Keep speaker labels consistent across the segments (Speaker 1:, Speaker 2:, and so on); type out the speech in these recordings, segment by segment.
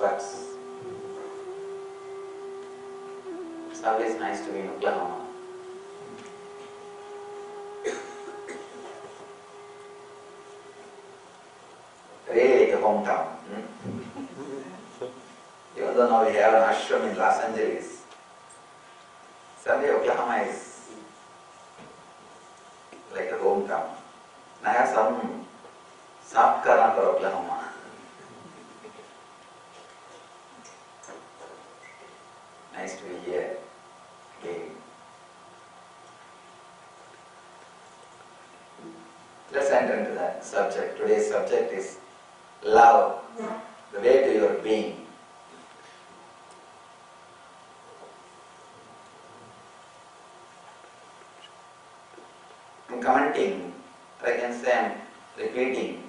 Speaker 1: respects. It's always nice to be in Oklahoma. Really like a hometown. Even though now we have an ashram in Los Angeles, someday Oklahoma is like a hometown. And I have some soft corner for Oklahoma. Nice to be here again. Let's enter into the subject. Today's subject is love, the way to your being. I'm commenting, or I can say I'm repeating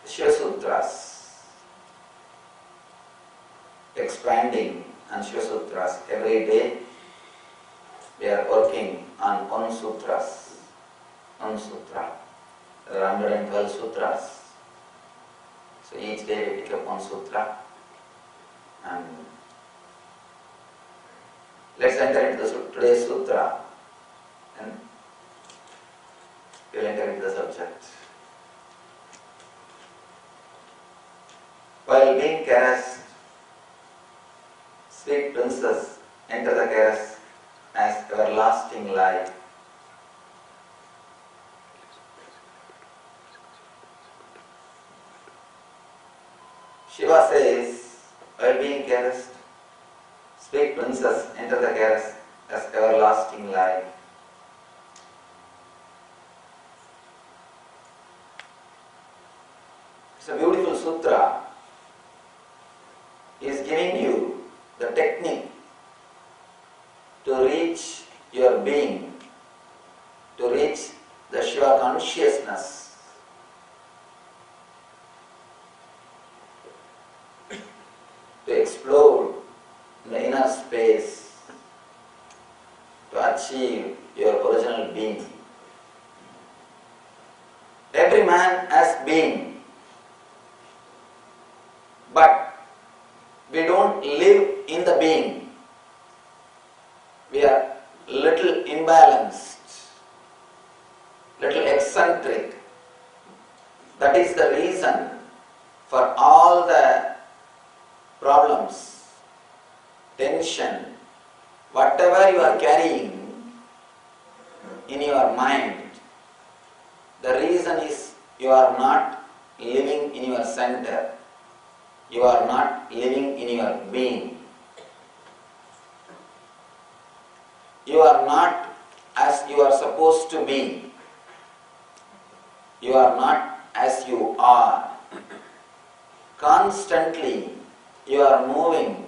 Speaker 1: Shiva Sutras, expanding on Shiva Sutras. Every day we are working on one sutras, one sutra. There are 112 sutras. So each day we pick up one sutra and let's enter into today's sutra and we'll enter into the subject. While being caressed, sweet princess enter the caress as everlasting life. Shiva says, while being caressed, sweet princess enter the caress as everlasting life. It's a beautiful sutra. He is giving you the technique to reach your being, to reach the Shiva consciousness. To explore the inner space, to achieve your original being. Every man has being, but we don't live in the being. We are little imbalanced, little eccentric. That is the reason for all the problems, tension, whatever you are carrying in your mind. The reason is you are not living in your center. You are not living in your being. You are not as you are supposed to be. You are not as you are. Constantly you are moving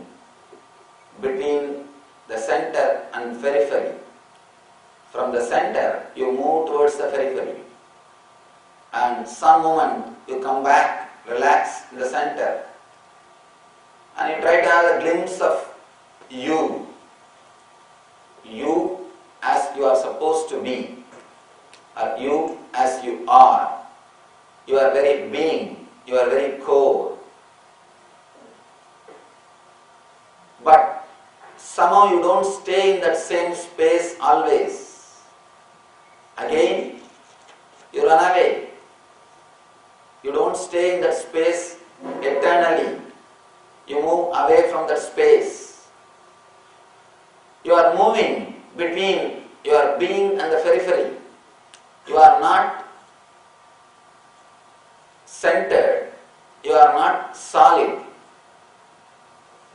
Speaker 1: between the center and periphery. From the center you move towards the periphery. And some moment you come back, relax in the center. And you try to have a glimpse of you. You as you are supposed to be. Or you as you are. Your very being, your very core. But somehow you don't stay in that same space always. Again, you run away. You don't stay in that space eternally. You move away from that space. You are moving between your being and the periphery. You are not centered. You are not solid.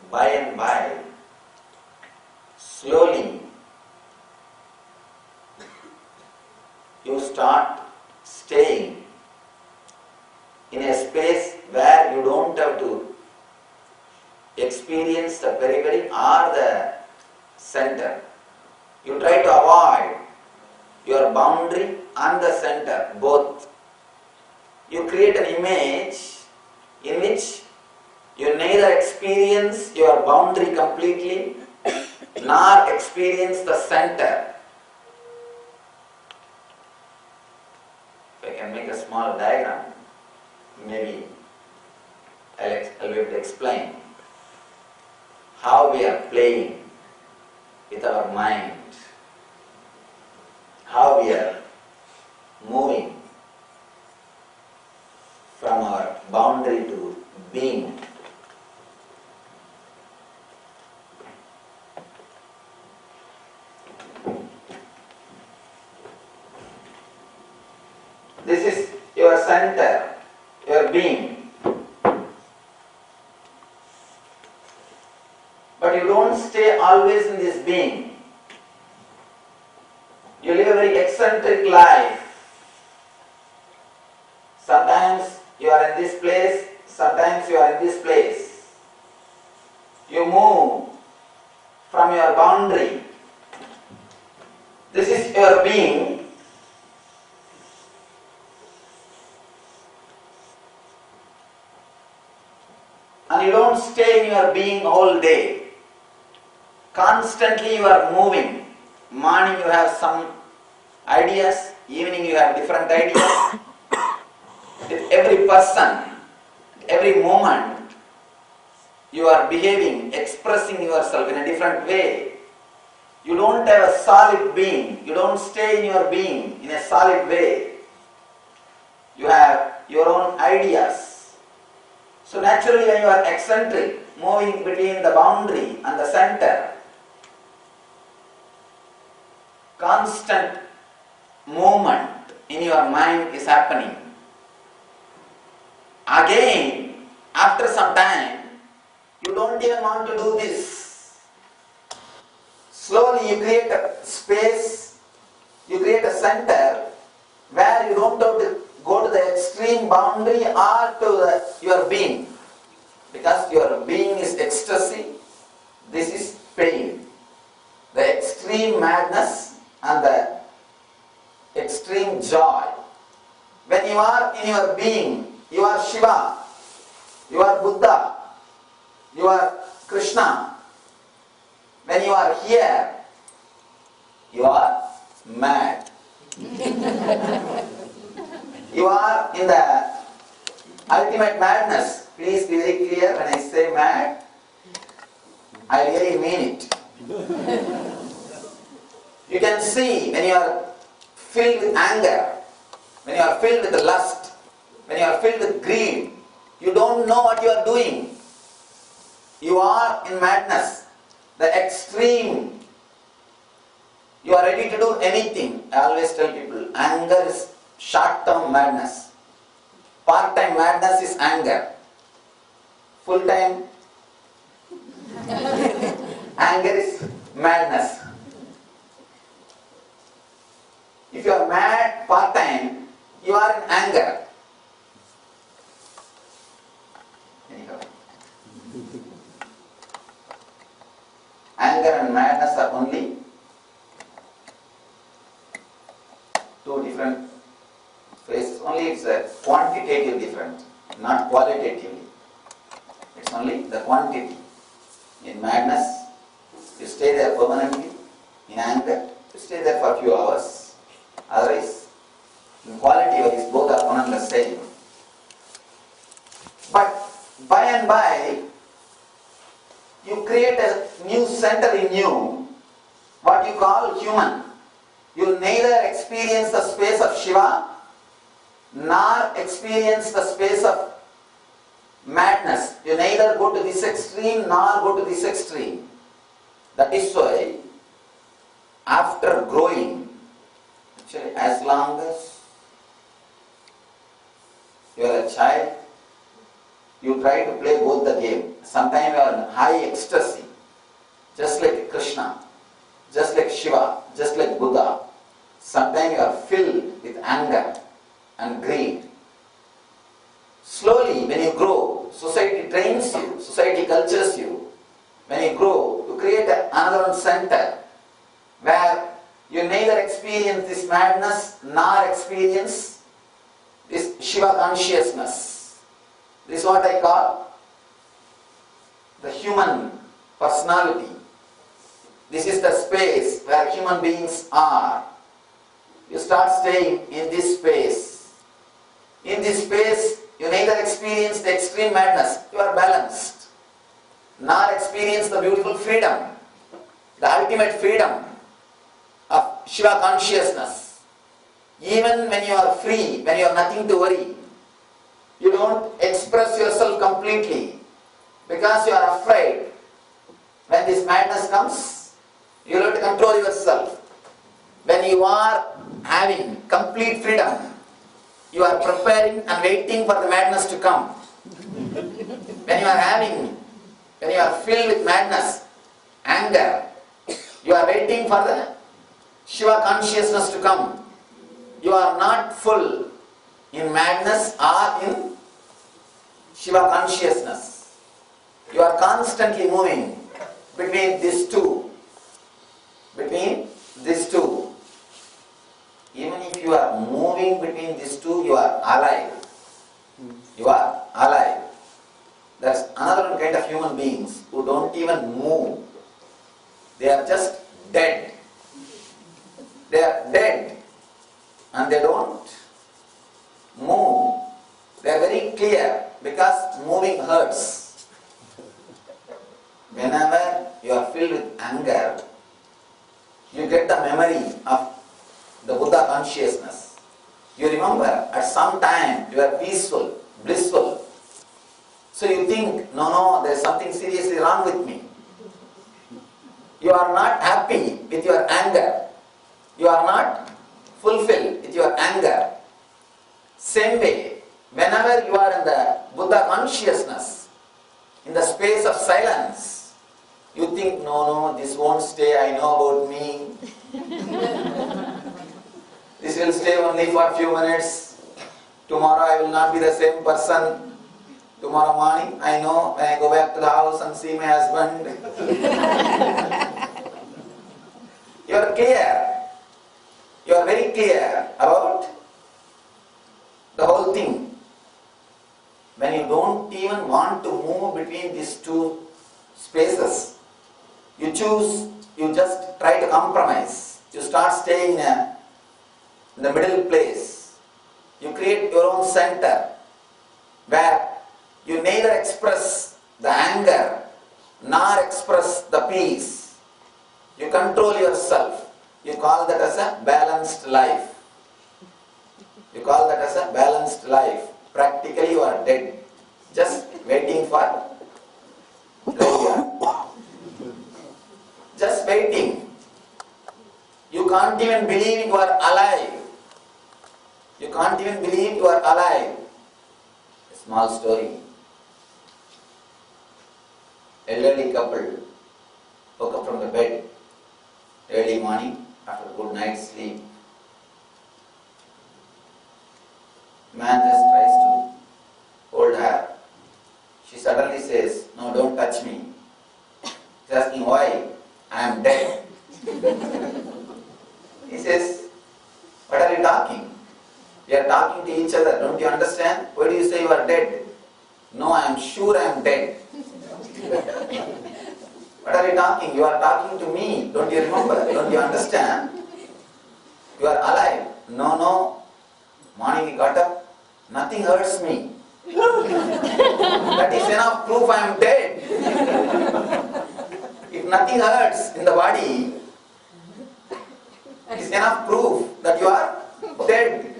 Speaker 1: By and by, slowly, you start staying in a space where you don't have to experience the periphery or the center. You try to avoid your boundary and the center, both. You create an image in which you neither experience your boundary completely nor experience the center. If I can make a small diagram, maybe I'll be able to explain how we are playing with our mind, how we are moving from our boundary to being. This is your center, your being. But you don't stay always in this being. You live a very eccentric life. Sometimes you are in this place, sometimes you are in this place. You move from your boundary. This is your being. And you don't stay in your being all day. Constantly you are moving. Morning you have some ideas, evening you have different ideas. With every person, every moment, you are behaving, expressing yourself in a different way. You don't have a solid being. You don't stay in your being in a solid way. You have your own ideas. So naturally when you are eccentric, moving between the boundary and the center, constant movement in your mind is happening. Again, after some time, you don't even want to do this. Slowly you create a space, you create a center where you don't have to go to the extreme boundary or to your being. Because your being is ecstasy, this is pain. The extreme madness and the extreme joy. When you are in your being, you are Shiva, you are Buddha, you are Krishna. When you are here, you are mad. You are in the ultimate madness. Please be very clear, when I say mad, I really mean it. You can see when you are filled with anger, when you are filled with lust, when you are filled with greed, you don't know what you are doing. You are in madness, the extreme. You are ready to do anything. I always tell people, anger is short-term madness. Part-time madness is anger. Full-time anger is madness. If you are mad part-time, you are in anger. Anyhow. Anger and madness are only two different phrases. Only it's a quantitative difference, not qualitatively. It's only the quantity. In madness, you stay there permanently. In anger, you stay there for a few hours. Otherwise, in quality wise, both are one and the same. But by and by, you create a new center in you, what you call human. You neither experience the space of Shiva, nor experience the space of madness. You neither go to this extreme, nor go to this extreme. That is why, after growing, actually as long as you are a child, you try to play both the game. Sometimes you are in high ecstasy, just like Krishna, just like Shiva, just like Buddha. Sometimes you are filled with anger and greed. Slowly, when you grow, society trains you, society cultures you. When you grow, you create another center where you neither experience this madness nor experience this Shiva consciousness. This is what I call the human personality. This is the space where human beings are. You start staying in this space. In this space, You neither experience the extreme madness, you are balanced, nor experience the beautiful freedom, the ultimate freedom of Shiva consciousness. Even when you are free, when you have nothing to worry, you don't express yourself completely because you are afraid. When this madness comes, you have to control yourself. When you are having complete freedom, you are preparing and waiting for the madness to come. When you are filled with madness, anger, you are waiting for the Shiva consciousness to come. You are not full in madness or in Shiva consciousness. You are constantly moving between these two. Between these two. Even if you are moving between these two, you are alive. You are alive. There's another kind of human beings who don't even move. They are just dead. They are dead and they don't move. They are very clear because moving hurts. Whenever you are filled with anger, you get the memory of the Buddha consciousness. You remember at some time you are peaceful, blissful. So you think, no, there is something seriously wrong with me. You are not happy with your anger. You are not fulfilled with your anger. Same way, whenever you are in the Buddha consciousness, in the space of silence, you think, no, this won't stay, I know about me. This will stay only for a few minutes. Tomorrow I will not be the same person. Tomorrow morning, I know when I go back to the house and see my husband. You are clear. You are very clear about the whole thing. When you don't even want to move between these two spaces, you just try to compromise. You start staying in the middle place. You create your own center where you neither express the anger nor express the peace. You control yourself. You call that as a balanced life. You call that as a balanced life. Practically you are dead. Just waiting for graveyard. Just waiting. You can't even believe you are alive. You can't even believe you are alive. A small story. Elderly couple woke up from the bed early morning after a good night's sleep. Man just tries to hold her. She suddenly says, "No, don't touch me." He's asking why. "I am dead." He says, "What are you talking? We are talking to each other. Don't you understand? Why do you say you are dead?" "No, I am sure I am dead." "What are you talking? You are talking to me. Don't you remember? Don't you understand? You are alive." No. Morning he got up. "Nothing hurts me." "That is enough proof I am dead." If nothing hurts in the body, it is enough proof that you are dead.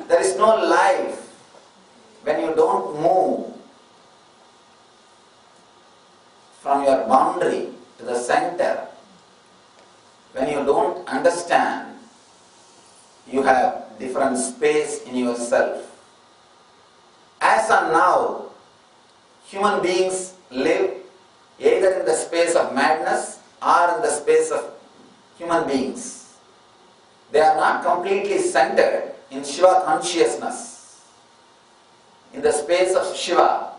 Speaker 1: There is no life when you don't move from your boundary to the center. When you don't understand, you have different space in yourself. As of now, human beings live either in the space of madness or in the space of human beings. They are not completely centered in Shiva consciousness, in the space of Shiva.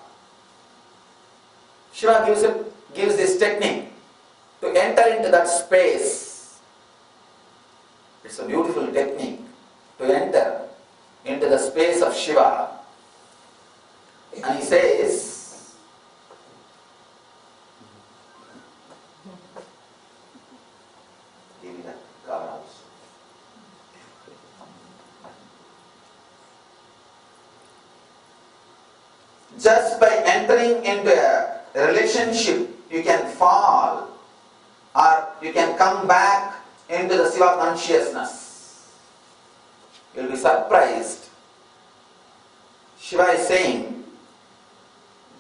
Speaker 1: Shiva gives this technique to enter into that space. It's a beautiful technique to enter into the space of Shiva. And he says, give me that card also. just by entering into a relationship, you can fall or you can come back into the Shiva consciousness. You'll be surprised. Shiva is saying,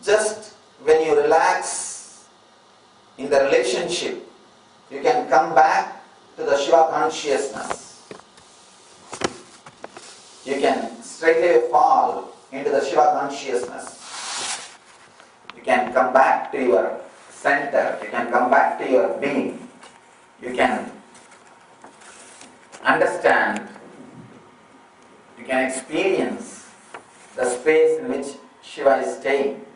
Speaker 1: just when you relax in the relationship, you can come back to the Shiva consciousness. You can straightaway fall into the Shiva consciousness. You can come back to your center. You can come back to your being. You can understand. You can experience the space in which Shiva is staying.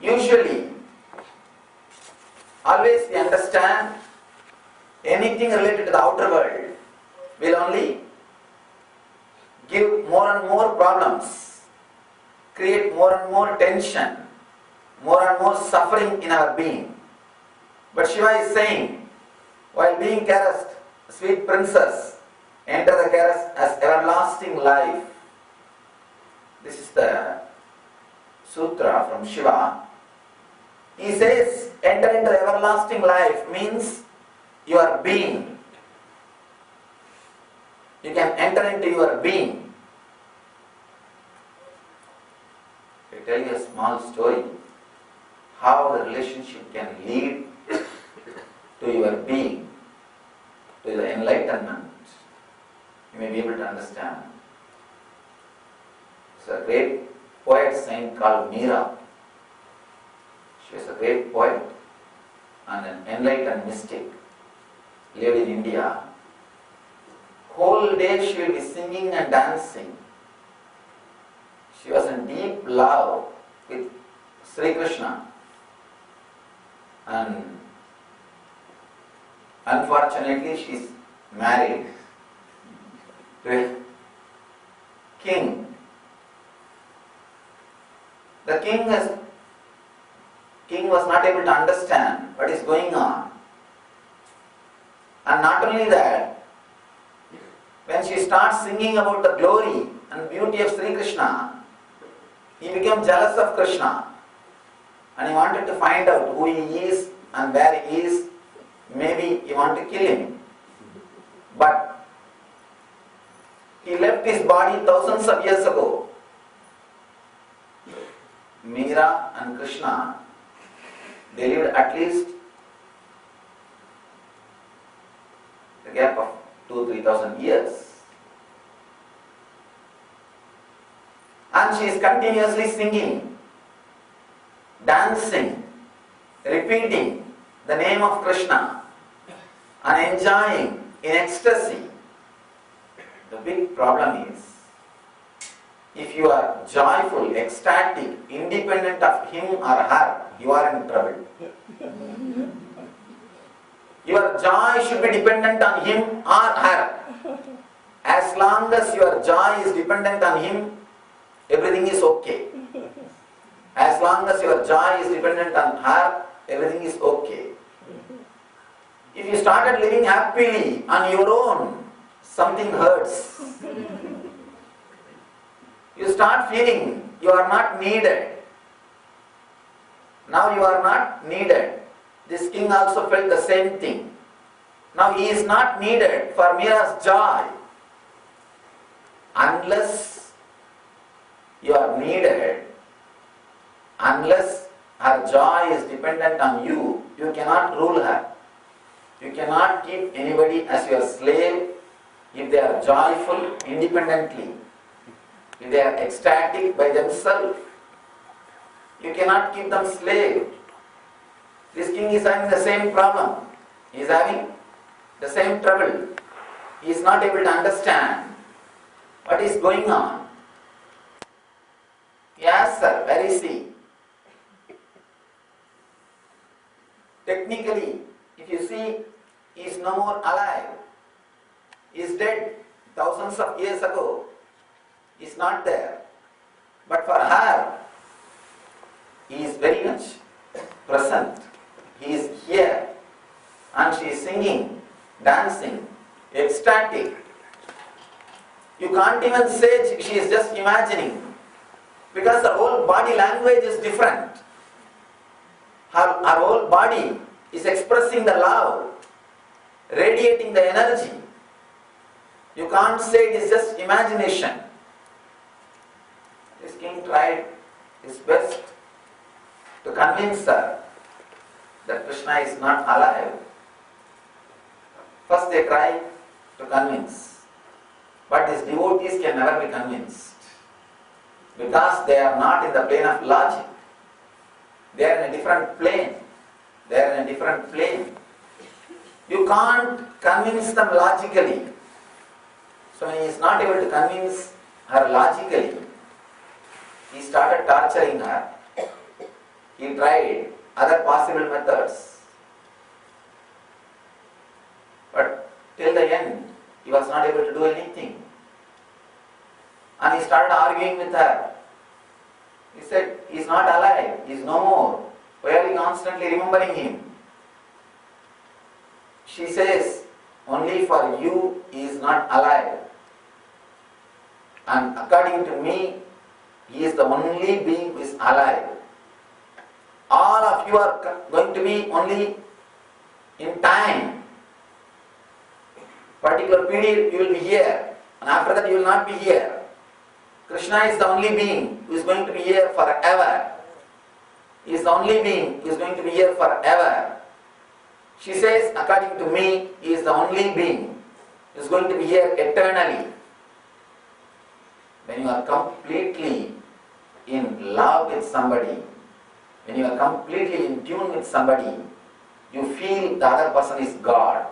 Speaker 1: Usually, always we understand anything related to the outer world will only give more and more problems, create more and more tension, more and more suffering in our being. But Shiva is saying, while being caressed, sweet princess, enter the caress as everlasting life. This is the sutra from Shiva. He says, enter into everlasting life means your being. You can enter into your being. I tell you a small story how the relationship can lead to your being, to the enlightenment. You may be able to understand. There's a great poet saint called Meera. She was a great poet and an enlightened mystic. Lived in India. Whole day she will be singing and dancing. She was in deep love with Sri Krishna. And unfortunately she is married to a king. The king was not able to understand what is going on. And not only that, when she starts singing about the glory and beauty of Sri Krishna, he became jealous of Krishna. And he wanted to find out who he is and where he is. Maybe he wanted to kill him. But he left his body thousands of years ago. Meera and Krishna, they lived at least a gap of 2,000-3,000 years. And she is continuously singing, dancing, repeating the name of Krishna and enjoying in ecstasy. The big problem is, if you are joyful, ecstatic, independent of him or her, you are in trouble. Your joy should be dependent on him or her. As long as your joy is dependent on him, everything is okay. As long as your joy is dependent on her, everything is okay. If you started living happily on your own, something hurts. You start feeling you are not needed. Now you are not needed. This king also felt the same thing. Now he is not needed for Meera's joy. Unless you are needed, unless her joy is dependent on you, you cannot rule her. You cannot keep anybody as your slave if they are joyful independently. If they are ecstatic by themselves, you cannot keep them slave. This king is having the same problem. He is having the same trouble. He is not able to understand what is going on. Yes, sir, where is he? Technically, if you see, he is no more alive. He is dead thousands of years ago. He is not there. But for her, he is very much present. He is here. And she is singing, dancing, ecstatic. You can't even say she is just imagining. Because the whole body language is different. Our whole body is expressing the love, radiating the energy. You can't say it is just imagination. This king tried his best to convince her that Krishna is not alive. First they try to convince, but his devotees can never be convinced because they are not in the plane of logic. They are in a different plane. They are in a different plane. You can't convince them logically. So when he is not able to convince her logically, he started torturing her. He tried other possible methods. But till the end, he was not able to do anything. And he started arguing with her. He said, he is not alive, he is no more. Why are you constantly remembering him? She says, only for you he is not alive. And according to me, he is the only being who is alive. All of you are going to be only in time. Particular period you will be here, and after that you will not be here. Krishna is the only being who is going to be here forever. He is the only being who is going to be here forever. She says, according to me, he is the only being who is going to be here eternally. When you are completely in love with somebody, when you are completely in tune with somebody, you feel the other person is God.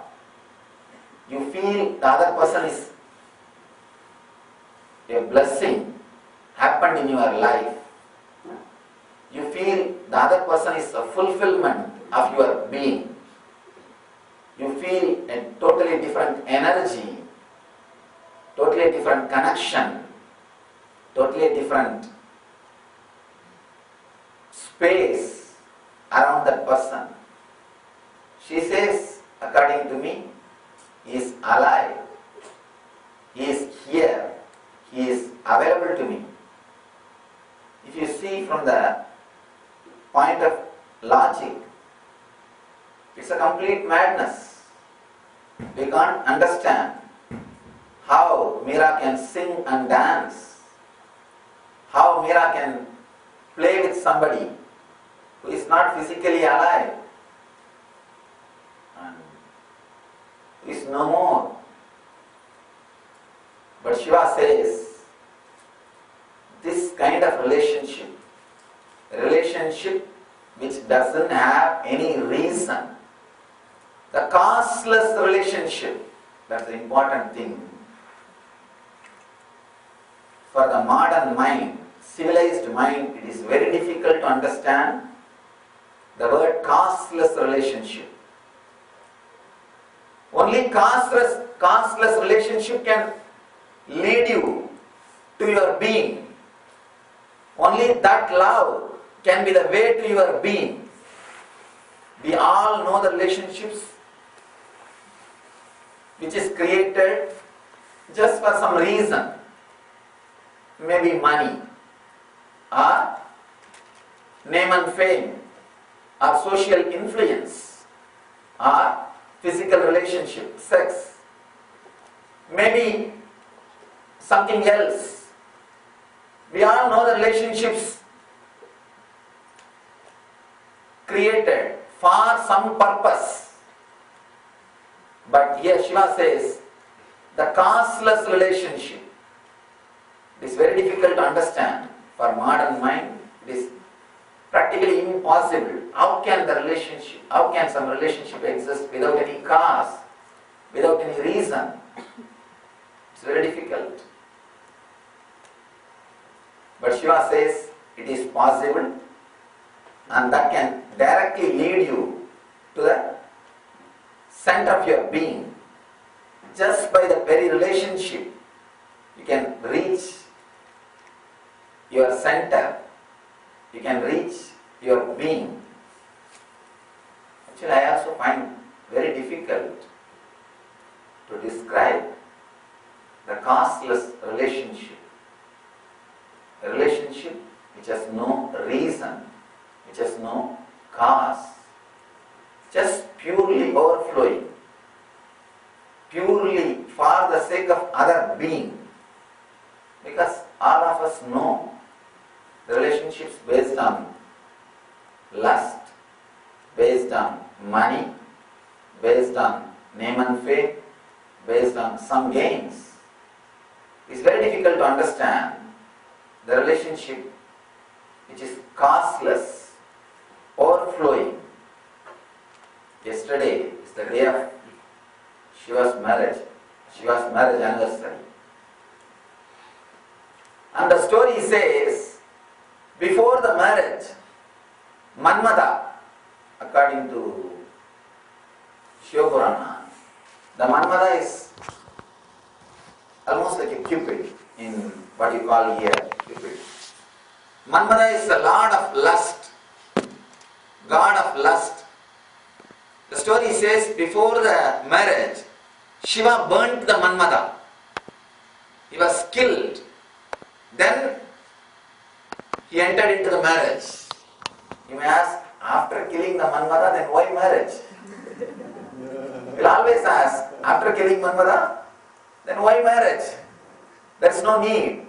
Speaker 1: You feel the other person is a blessing happened in your life. You feel the other person is a fulfillment of your being. You feel a totally different energy, totally different connection, totally different space around that person. She says, according to me, he is alive. He is here. He is available to me. If you see from the point of logic, it's a complete madness. We can't understand how Meera can sing and dance, how Meera can play with somebody who is not physically alive and who is no more. But Shiva says, this kind of relationship which doesn't have any reason, the causeless relationship, that's the important thing. For the modern mind, civilized mind, it is very difficult to understand the word causeless relationship. Only causeless relationship can lead you to your being. Only that love can be the way to your being. We all know the relationships which is created just for some reason. Maybe money, or name and fame, or social influence, or physical relationship, sex. Maybe something else. We all know the relationships created for some purpose. But here Shiva says, the causeless relationship. It is very difficult to understand for modern mind. It is practically impossible. How can some relationship exist without any cause, without any reason? It's very difficult. But Shiva says it is possible, and that can directly lead you to the center of your being. Just by the very relationship, you can reach your center, you can reach your being. Actually, I also find very difficult to describe the causeless relationship. A relationship has no reason, which has no cause, just purely overflowing, purely for the sake of other being. Because all of us know the relationships based on lust, based on money, based on name and fame, based on some gains. It's very difficult to understand the relationship which is causeless, overflowing. Yesterday is the day of Shiva's marriage anniversary. And the story says, before the marriage, Manmada, according to Shiva Purana, the Manmada is almost like a Cupid in what you call here Cupid. Manmada is the lord of lust, god of lust. The story says before the marriage, Shiva burnt the Manmada. He was killed. Then he entered into the marriage. You may ask, after killing the Manmada, then why marriage? You'll always ask, after killing Manmada, then why marriage? There's no need.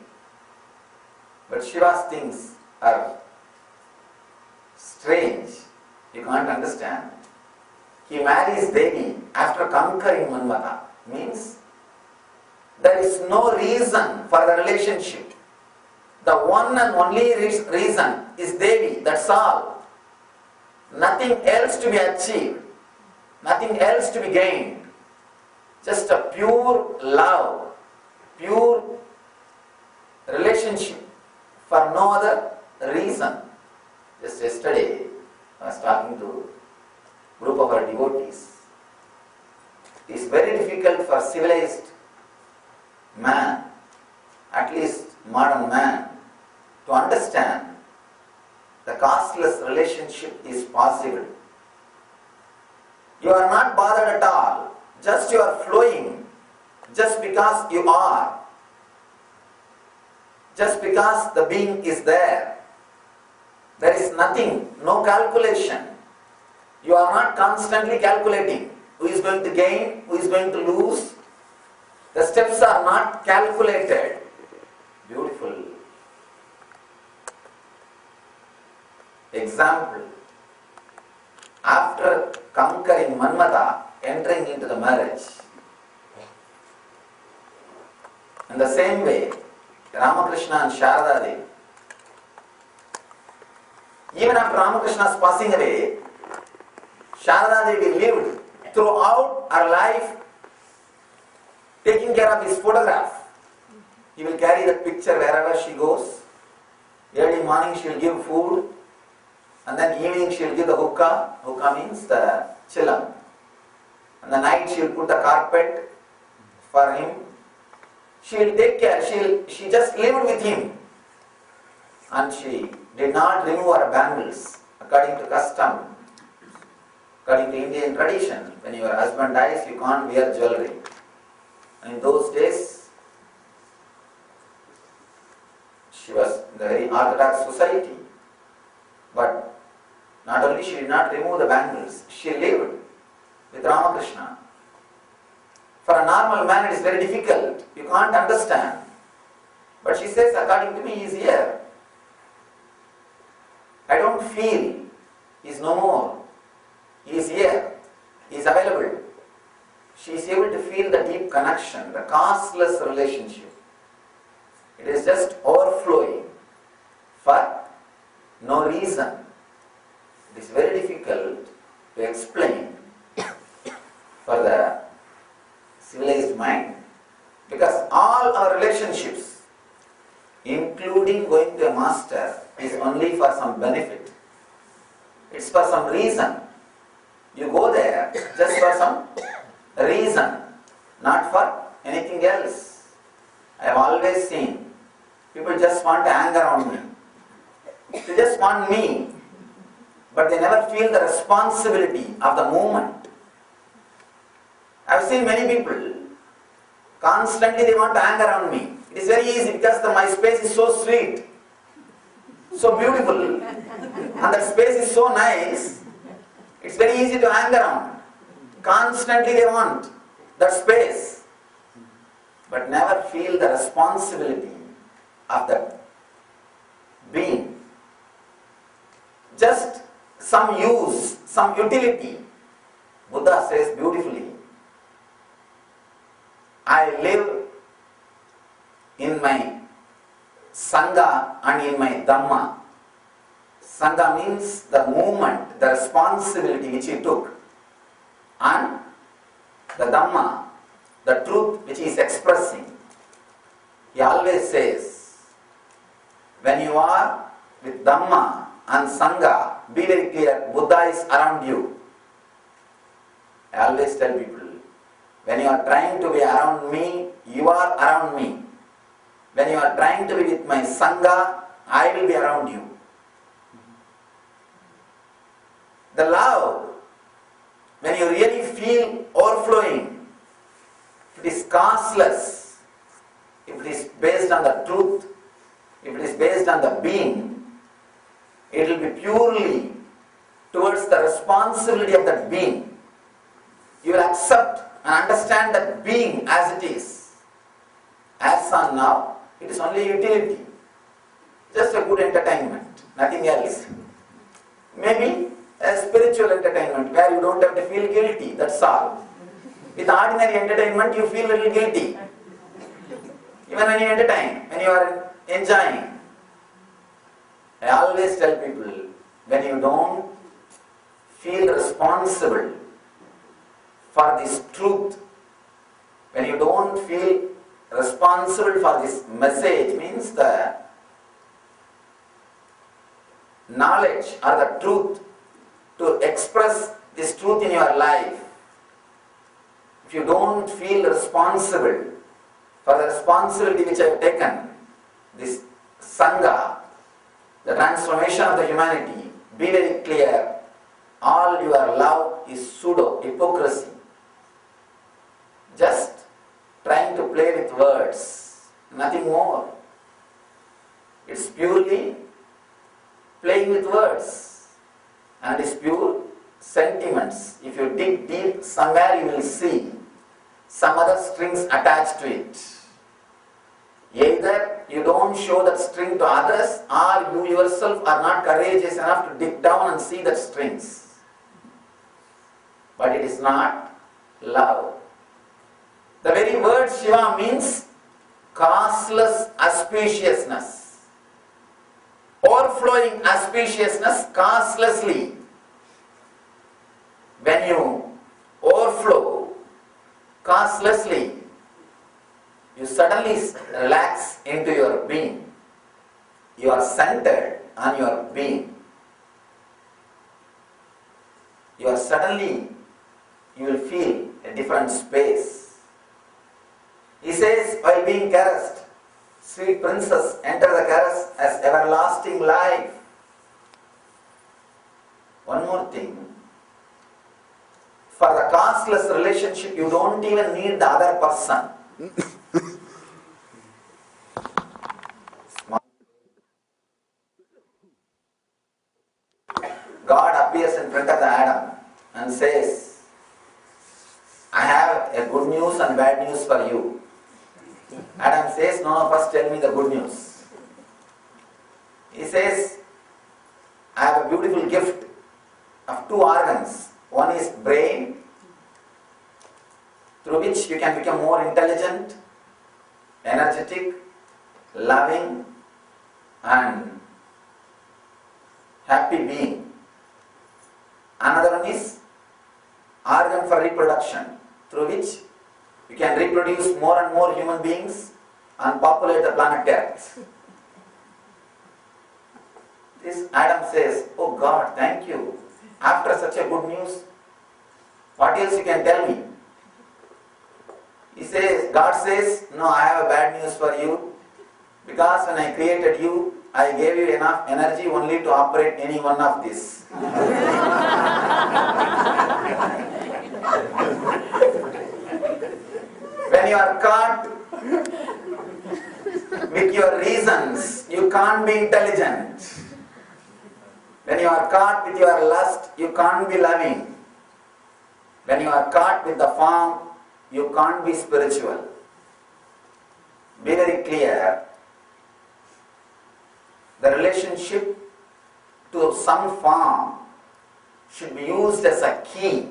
Speaker 1: But Shiva's things are strange. You can't understand. He marries Devi after conquering Manmada. Means there is no reason for the relationship. The one and only reason is Devi, that's all. Nothing else to be achieved, nothing else to be gained. Just a pure love, pure relationship for no other reason. Just yesterday, I was talking to a group of our devotees. It is very difficult for civilized man, at least modern man, to understand the causeless relationship is possible. You are not bothered at all. Just you are flowing, just because you are. Just because the being is there. There is nothing, no calculation. You are not constantly calculating who is going to gain, who is going to lose. The steps are not calculated. Beautiful example. After conquering Manmada, entering into the marriage. In the same way, Ramakrishna and Sharada Devi, even after Ramakrishna's passing away, Sharada Devi lived throughout her life taking care of his photograph. He will carry the picture wherever she goes. Early morning she will give food, and then evening she will give the hookah. Hookah means the chilam. And the night she will put the carpet for him. She will take care. She just lived with him. And she did not remove her bangles according to custom. According to Indian tradition, when your husband dies, you can't wear jewelry. And in those days, she was in the very orthodox society. But not only she did not remove the bangles, she lived with Ramakrishna. For a normal man it is very difficult. You can't understand. But she says, according to me, he is here. I don't feel he is no more. He is here. He is available. She is able to feel the deep connection, the causeless relationship. It is just overflowing for no reason. It is very difficult to explain for the civilized mind, because all our relationships, including going to a master, is only for some benefit. It's for some reason. You go there just for some reason, not for anything else. I have always seen people just want to hang around me. They just want me, but they never feel the responsibility of the moment. I have seen many people, constantly they want to hang around me. It is very easy because my space is so sweet. so beautiful, and that space is so nice, it's very easy to hang around. Constantly they want that space, but never feel the responsibility of that being. Just some use, some utility. Buddha says beautifully, I live in my Sangha and in my Dhamma. Sangha means the movement, the responsibility which he took, and the Dhamma, the truth which he is expressing. He always says, when you are with Dhamma and Sangha, be very clear, Buddha is around you. I always tell people, when you are trying to be around me, you are around me. When you are trying to be with my Sangha, I will be around you. The love, when you really feel overflowing, if it is causeless, if it is based on the truth, if it is based on the being, it will be purely towards the responsibility of that being. You will accept and understand that being as it is. As on now, it is only utility, just a good entertainment, nothing else. Maybe a spiritual entertainment where you don't have to feel guilty, that's all. With ordinary entertainment, you feel a little guilty. Even when you entertain, when you are enjoying. I always tell people, when you don't feel responsible for this truth, when you don't feel responsible for this message, means the knowledge or the truth, to express this truth in your life, if you don't feel responsible for the responsibility which I have taken, this Sangha, the transformation of the humanity, be very clear, all your love is pseudo, hypocrisy. Just trying to play with words, nothing more. It's purely playing with words. And it's pure sentiments. If you dig deep, somewhere you will see some other strings attached to it. Either you don't show that string to others, or you yourself are not courageous enough to dig down and see that strings. But it is not love. The very word Shiva means causeless auspiciousness. Overflowing auspiciousness causelessly. When you overflow causelessly, you suddenly relax into your being. You are centered on your being. You are suddenly, you will feel a different space. He says, while being caressed, sweet princess, enter the caress as everlasting life. One more thing. For the causeless relationship, you don't even need the other person. God appears in front of the Adam and says, I have a good news and bad news for you. Adam says, no, first tell me the good news. He says, I have a beautiful gift of two organs. One is brain, through which you can become more intelligent, energetic, loving, and happy being. Another one is organ for reproduction, through which you can reproduce more and more human beings and populate the planet Earth. This Adam says, oh God, thank you. After such a good news, what else you can tell me? He says, God says, no, I have a bad news for you, because when I created you, I gave you enough energy only to operate any one of these. When you are caught with your reasons, you can't be intelligent. When you are caught with your lust, you can't be loving. When you are caught with the form, you can't be spiritual. Be very clear. The relationship to some form should be used as a key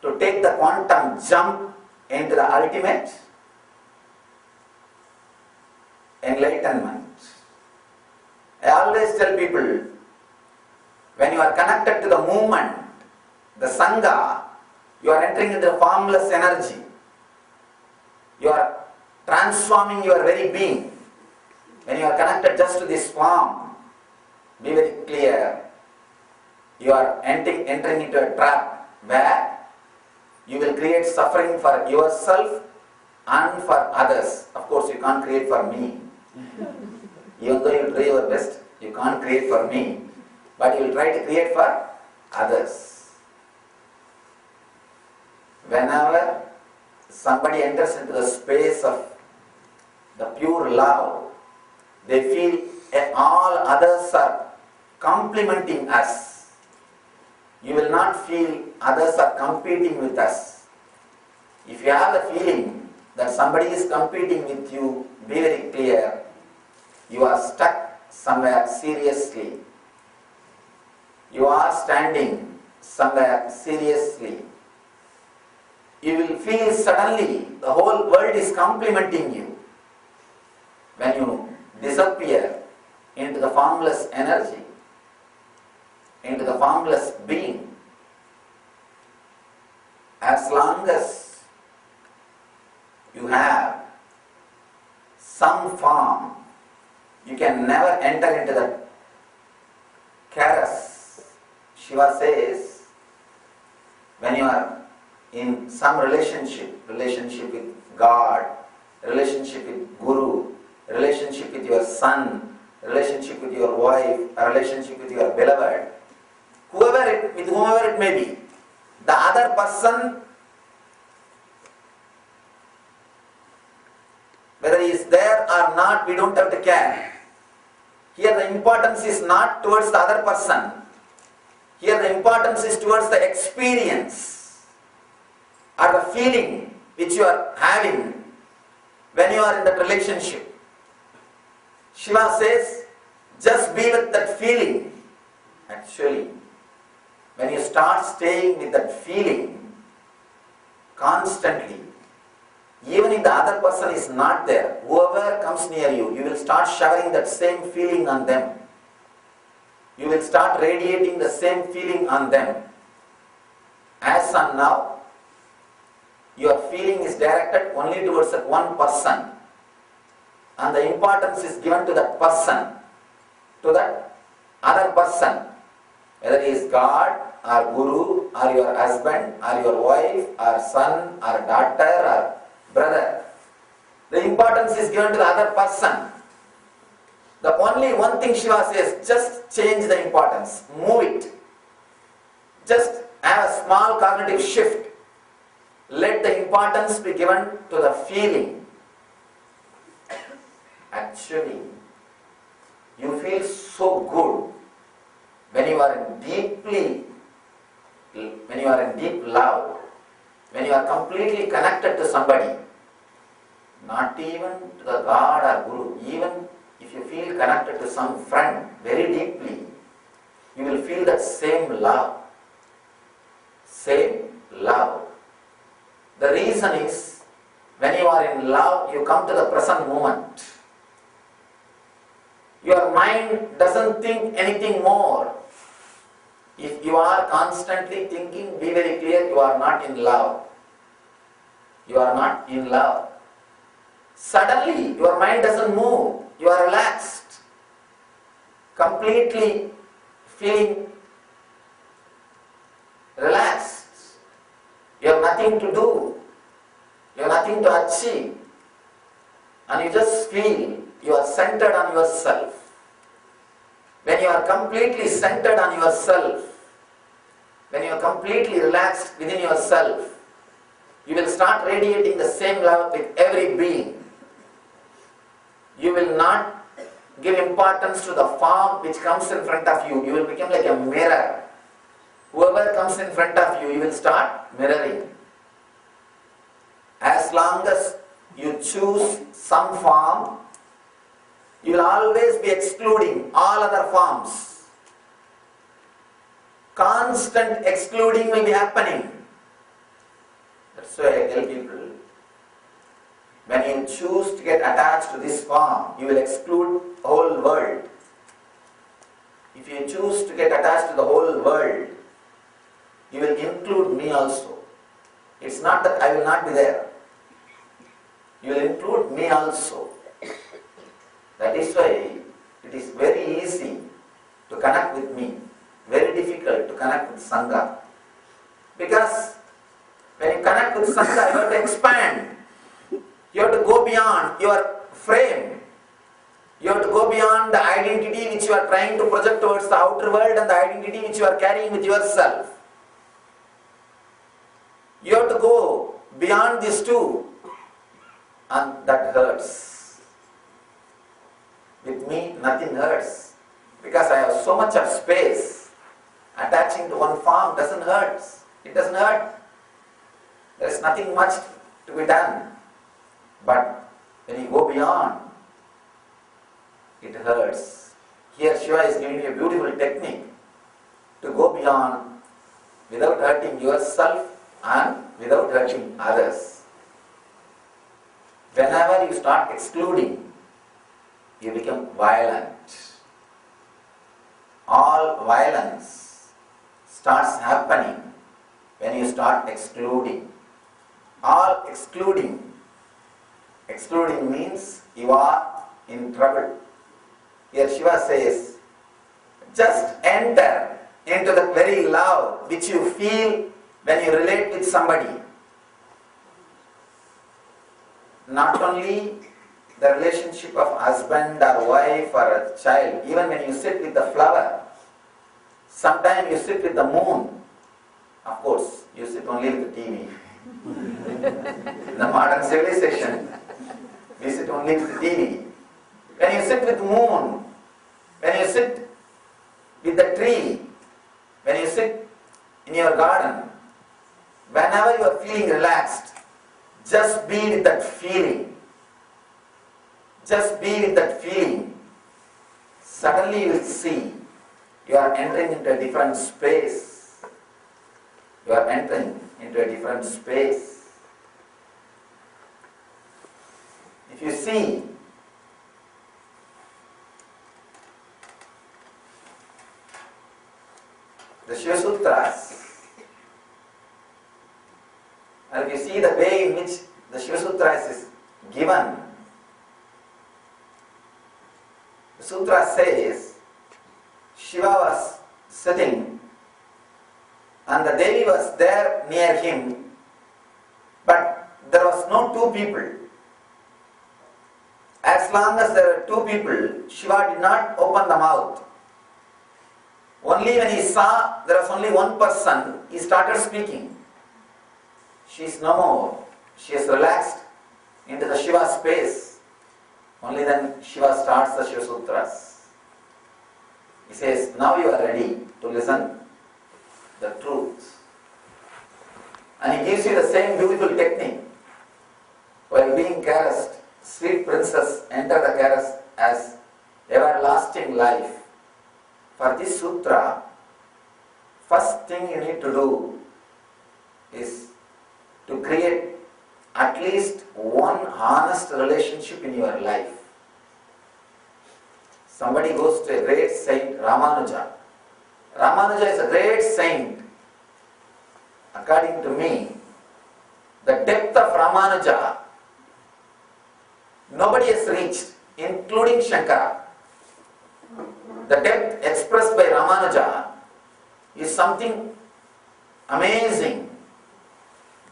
Speaker 1: to take the quantum jump into the ultimate enlightenment. I always tell people, when you are connected to the movement, the Sangha, you are entering into the formless energy. You are transforming your very being. When you are connected just to this form, be very clear, you are entering into a trap where you will create suffering for yourself and for others. Of course, you can't create for me. Even though you try your best, you can't create for me. But you will try to create for others. Whenever somebody enters into the space of the pure love, they feel all others are complementing us. You will not feel others are competing with us. If you have the feeling that somebody is competing with you, be very clear, you are stuck somewhere seriously. You are standing somewhere seriously. You will feel suddenly the whole world is complimenting you. When you disappear into the formless energy, into the formless being, as long as you have some form, you can never enter into the chaos. Shiva says, when you are in some relationship with God, relationship with Guru, relationship with your son, relationship with your wife, a relationship with your beloved, with whomever it may be, the other person, whether he is there or not, we don't have to care. Here the importance is not towards the other person. Here the importance is towards the experience or the feeling which you are having when you are in that relationship. Shiva says, just be with that feeling. Actually, when you start staying with that feeling constantly, even if the other person is not there, whoever comes near you, you will start showering that same feeling on them. You will start radiating the same feeling on them. As on now, your feeling is directed only towards that one person, and the importance is given to that person, to that other person, whether he is God or Guru or your husband or your wife or son or daughter or brother. The importance is given to the other person. The only one thing Shiva says, just change the importance, move it. Just have a small cognitive shift. Let the importance be given to the feeling. Actually, you feel so good when you are in deep love, when you are completely connected to somebody, not even to the God or Guru, even if you feel connected to some friend very deeply, you will feel that same love. Same love. The reason is, when you are in love, you come to the present moment. Your mind doesn't think anything more. If you are constantly thinking, be very clear, you are not in love. You are not in love. Suddenly, your mind doesn't move. You are relaxed. Completely feeling relaxed. You have nothing to do. You have nothing to achieve. And you just feel you are centered on yourself. When you are completely centered on yourself, when you are completely relaxed within yourself, you will start radiating the same love with every being. You will not give importance to the form which comes in front of you. You will become like a mirror. Whoever comes in front of you, you will start mirroring. As long as you choose some form, you will always be excluding all other forms. Constant excluding will be happening. That's why I tell people, when you choose to get attached to this form, you will exclude the whole world. If you choose to get attached to the whole world, you will include me also. It's not that I will not be there. You will include me also. That is why it is very easy to connect with me, very difficult to connect with Sangha. Because when you connect with Sangha, you have to expand. You have to go beyond your frame. You have to go beyond the identity which you are trying to project towards the outer world and the identity which you are carrying with yourself. You have to go beyond these two, and that hurts. With me, nothing hurts. Because I have so much of space, attaching to one form doesn't hurt. It doesn't hurt. There is nothing much to be done. But when you go beyond, it hurts. Here Shiva is giving you a beautiful technique to go beyond without hurting yourself and without hurting others. Whenever you start excluding, you become violent. All violence starts happening when you start excluding. All excluding. Excluding means you are in trouble. Here Shiva says, just enter into the very love which you feel when you relate with somebody. Not only the relationship of husband or wife or a child, even when you sit with the flower, sometimes you sit with the moon. Of course, you sit only with the TV. In the modern civilization, we sit only with the TV. When you sit with the moon, when you sit with the tree, when you sit in your garden, whenever you are feeling relaxed, just be with that feeling. Just be with that feeling. Suddenly you will see you are entering into a different space. You are entering into a different space. If you see, the Shiva Sutras, and if you see the way in which the Shiva Sutras is given, the Sutra says, Shiva was sitting and the Devi was there near him, but there was no two people. As long as there were two people, Shiva did not open the mouth. Only when he saw there was only one person, he started speaking. She is no more. She is relaxed into the Shiva space. Only then Shiva starts the Shiva Sutras. He says, now you are ready to listen the truth. And he gives you the same beautiful technique. While being caressed, sweet princess enter the caress as everlasting life. For this sutra, first thing you need to do is to create at least one honest relationship in your life. Somebody goes to a great saint, Ramanuja. Ramanuja is a great saint. According to me, the depth of Ramanuja, nobody has reached, including Shankara. The depth expressed by Ramanuja is something amazing,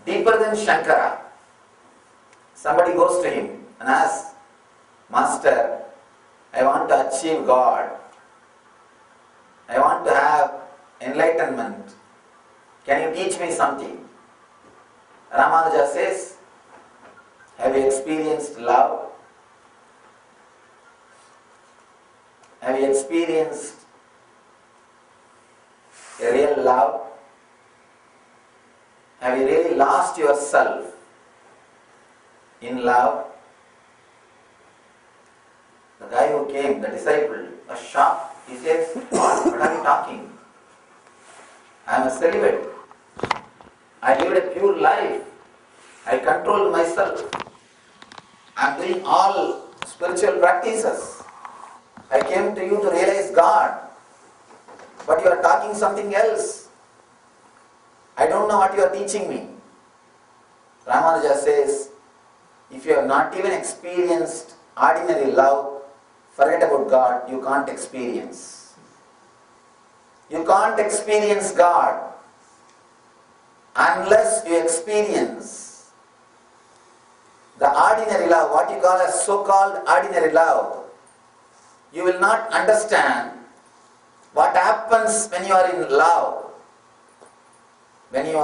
Speaker 1: deeper than Shankara. Somebody goes to him and asks, Master, I want to achieve God. I want to have enlightenment. Can you teach me something? Ramanuja says, have you experienced love? Have you experienced a real love? Have you really lost yourself in love? The guy who came, the disciple, was shocked. He says, what are you talking? I am a celibate. I lived a pure life. I control myself. I am doing all spiritual practices. I came to you to realize God. But you are talking something else. I don't know what you are teaching me. Ramanuja says, if you have not even experienced ordinary love, forget about God, you can't experience. You can't experience God unless you experience the ordinary love, what you call as so-called ordinary love. You will not understand what happens when you are in love. Only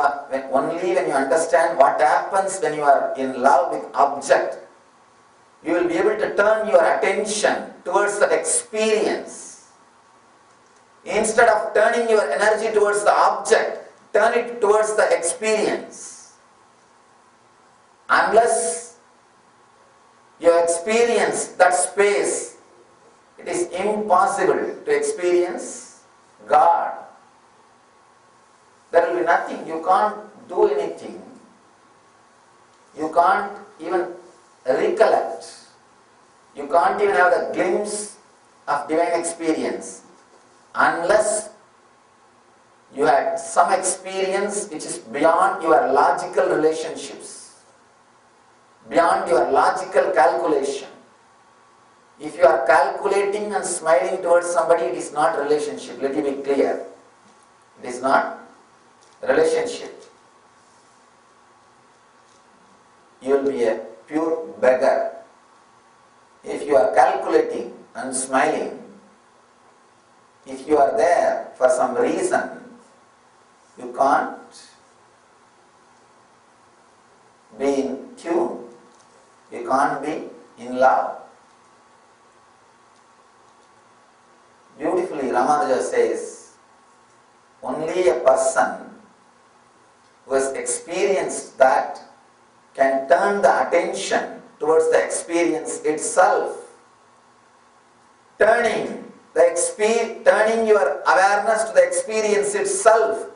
Speaker 1: when you understand what happens when you are in love with object, you will be able to turn your attention towards that experience. Instead of turning your energy towards the object, turn it towards the experience. Unless you experience that space, it is impossible to experience God. There will be nothing. You can't do anything. You can't even recollect. You can't even have a glimpse of divine experience unless you had some experience which is beyond your logical relationships, beyond your logical calculation. If you are calculating and smiling towards somebody, it is not relationship. Let me be clear. It is not relationship. You will be a pure beggar. If you are calculating and smiling, if you are there for some reason, you can't be in tune. You can't be in love. Beautifully, Ramanuja says, only a person who has experienced that can turn the attention towards the experience itself. Turning your awareness to the experience itself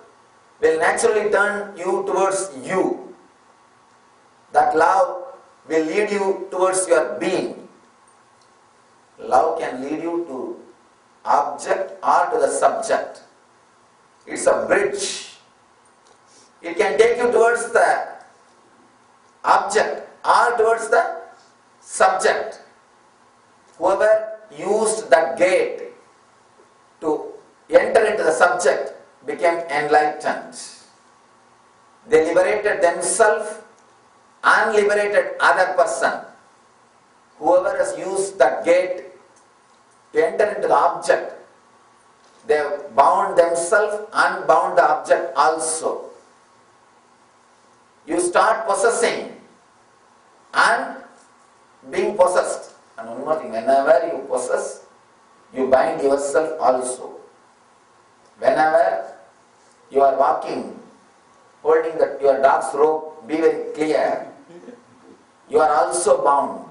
Speaker 1: will naturally turn you towards you. That love will lead you towards your being. Love can lead you to object or to the subject. It's a bridge. It can take you towards the object or towards the subject. Whoever used that gate to enter into the subject became enlightened. They liberated themselves and liberated other person. Whoever has used that gate to enter into the object, they have bound themselves and bound the object also. You start possessing and being possessed. And one more thing, whenever you possess, you bind yourself also. Whenever you are walking, holding your dog's rope, be very clear, you are also bound.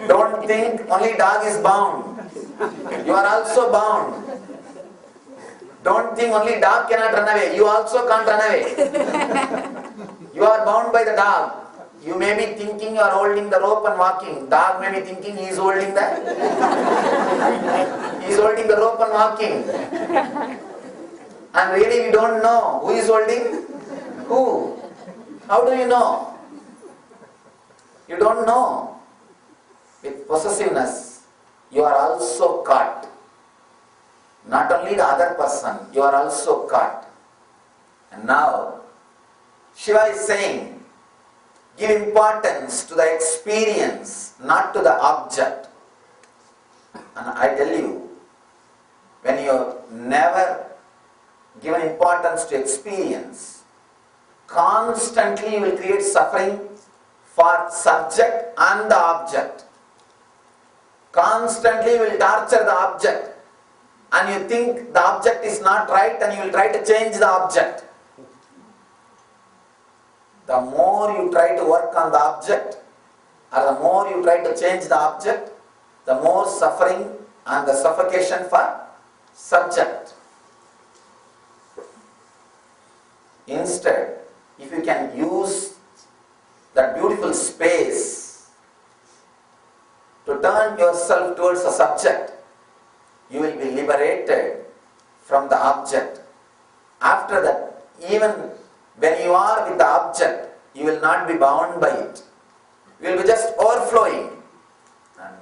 Speaker 1: Don't think only dog is bound. You are also bound. Don't think only dog cannot run away. You also can't run away. You are bound by the dog. You may be thinking you are holding the rope and walking. Dog may be thinking he is holding the rope and walking. And really we don't know who is holding who. How do you know? You don't know. With possessiveness, you are also caught. Not only the other person, you are also caught. And now, Shiva is saying, give importance to the experience, not to the object. And I tell you, when you never given importance to experience, constantly you will create suffering for subject and the object. constantly will torture the object, and you think the object is not right and you will try to change the object. The more you try to work on the object, or the more you try to change the object, the more suffering and the suffocation for subject. Instead, if you can use that beautiful space to turn yourself towards the subject, you will be liberated from the object. After that, even when you are with the object, you will not be bound by it. You will be just overflowing. And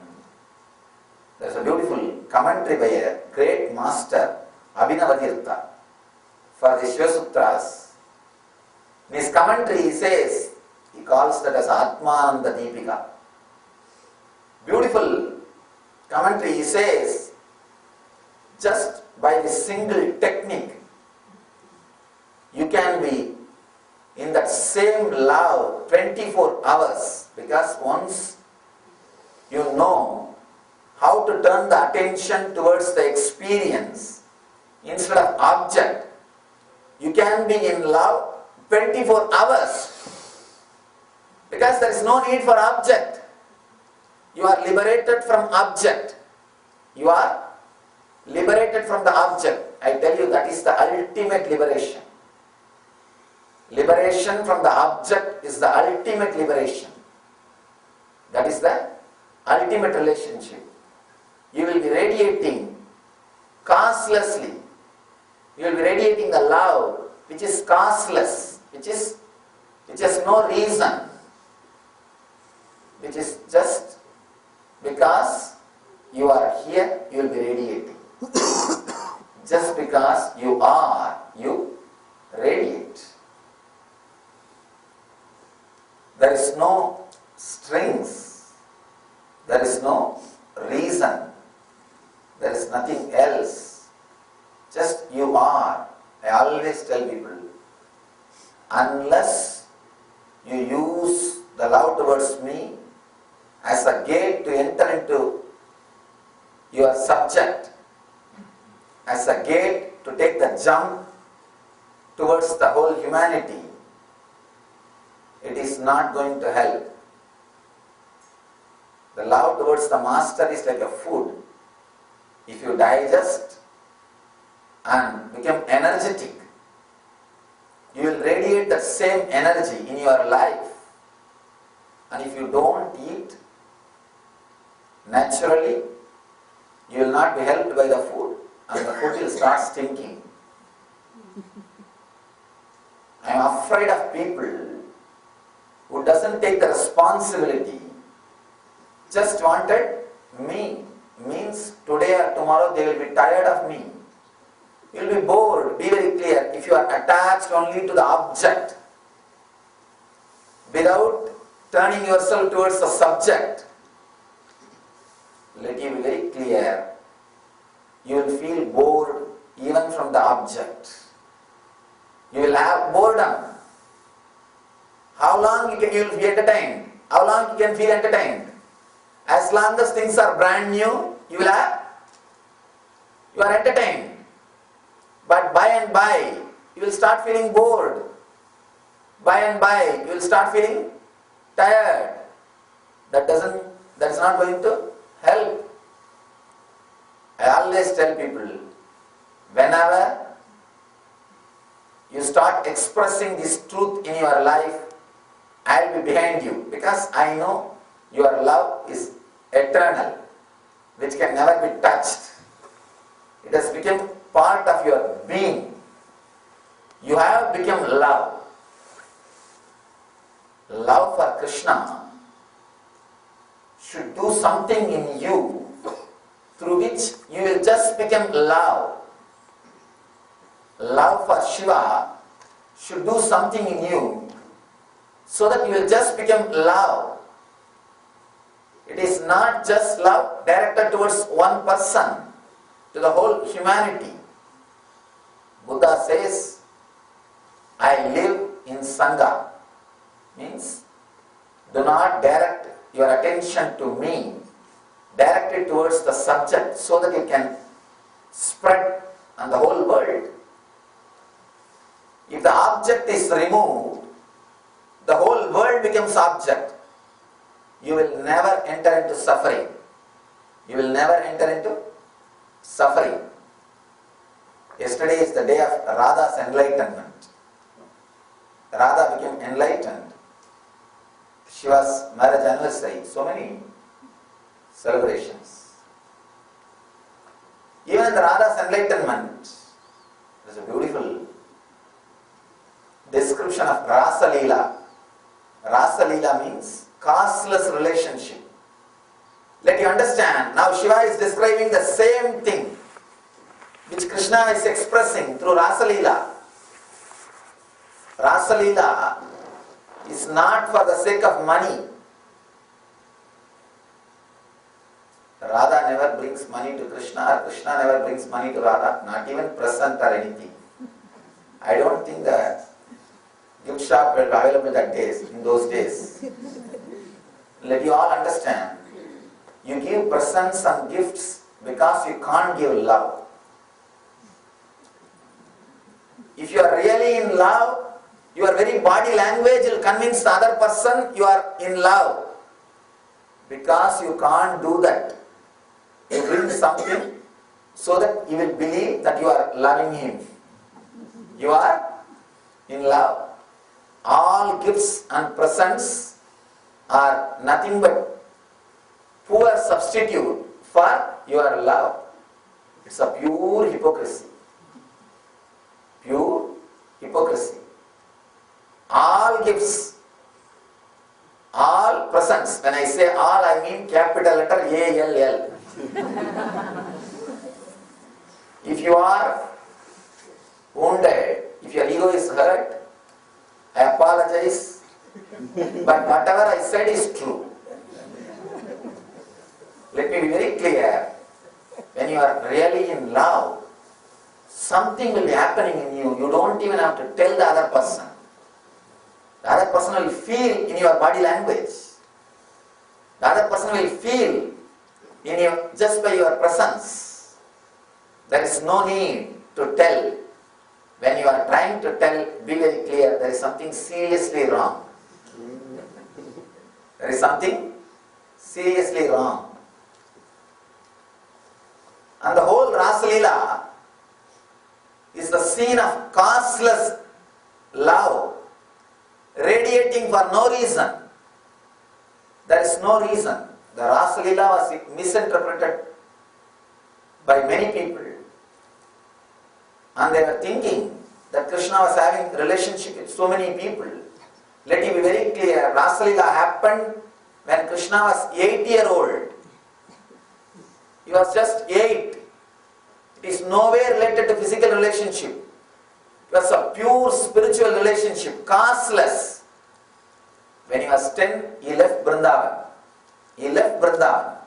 Speaker 1: there is a beautiful commentary by a great master, Abhinavatirtha, for the Shiva Sutras. In his commentary he says, he calls that as Atmananda Deepika. Beautiful commentary, he says, just by this single technique, you can be in that same love 24 hours, because once you know how to turn the attention towards the experience instead of object, you can be in love 24 hours, because there is no need for object. You are liberated from object. You are liberated from the object. I tell you, that is the ultimate liberation. Liberation from the object is the ultimate liberation. That is the ultimate relationship. You will be radiating causelessly. You will be radiating the love which is causeless, which has no reason, which is just because you are here, you will be radiating. Just because you are, you radiate. There is no strings, there is no reason, there is nothing else. Just you are. I always tell people, unless you use the love towards me as a gate to enter into your subject, as a gate to take the jump towards the whole humanity, it is not going to help. The love towards the master is like a food. If you digest and become energetic, you will radiate that same energy in your life. And if you don't eat, naturally, you will not be helped by the food, and the food will start stinking. I am afraid of people who doesn't take the responsibility, just wanted me, means today or tomorrow they will be tired of me. You will be bored. Be very clear. If you are attached only to the object, without turning yourself towards the subject, let you be very clear. You will feel bored even from the object. You will have boredom. How long you will be entertained? How long you can feel entertained? As long as things are brand new, you are entertained. But by and by, you will start feeling bored. By and by, you will start feeling tired. That is not going to help. I always tell people, whenever you start expressing this truth in your life, I will be behind you, because I know your love is eternal, which can never be touched. It has become part of your being. You have become love. Love for Krishna should do something in you through which you will just become love. Love for Shiva should do something in you so that you will just become love. It is not just love directed towards one person, to the whole humanity. Buddha says, I live in Sangha. Means, do not direct your attention to me. directed towards the subject so that it can spread on the whole world. If the object is removed, the whole world becomes object. You will never enter into suffering. You will never enter into suffering. Yesterday is the day of Radha's enlightenment. Radha became enlightened. Shiva's marriage anniversary, so many celebrations. Even in the Radha's enlightenment, there is a beautiful description of Rasa Leela. Rasa Leela means causeless relationship. Let you understand, now Shiva is describing the same thing which Krishna is expressing through Rasa Leela. Rasa Leela is not for the sake of money. Radha never brings money to Krishna, or Krishna never brings money to Radha, not even present or anything. I don't think the gift shop was available in those days. Let you all understand, you give presents and gifts because you can't give love. If you are really in love, your very body language will convince the other person you are in love. Because you can't do that. You bring something so that he will believe that you are loving him. You are in love. All gifts and presents are nothing but poor substitute for your love. It's a pure hypocrisy. Pure hypocrisy. All gifts, all presents, when I say all, I mean capital letter A-L-L. If you are wounded, if your ego is hurt, I apologize, but whatever I said is true. Let me be very clear. When you are really in love, something will be happening in you. You don't even have to tell the other person. The other person will feel in your body language. The other person will feel in your, just by your presence. There is no need to tell. When you are trying to tell, be very clear, there is something seriously wrong. There is something seriously wrong. And the whole Rasa Leela is the scene of causeless love, radiating for no reason. There is no reason. The Rasa Leela was misinterpreted by many people. And they were thinking that Krishna was having a relationship with so many people. Let me be very clear. Rasa Leela happened when Krishna was 8-year-old. He was just 8. It is nowhere related to physical relationship. It was a pure spiritual relationship, causeless. When he was 10, he left Vrindavan. He left Vrindavan.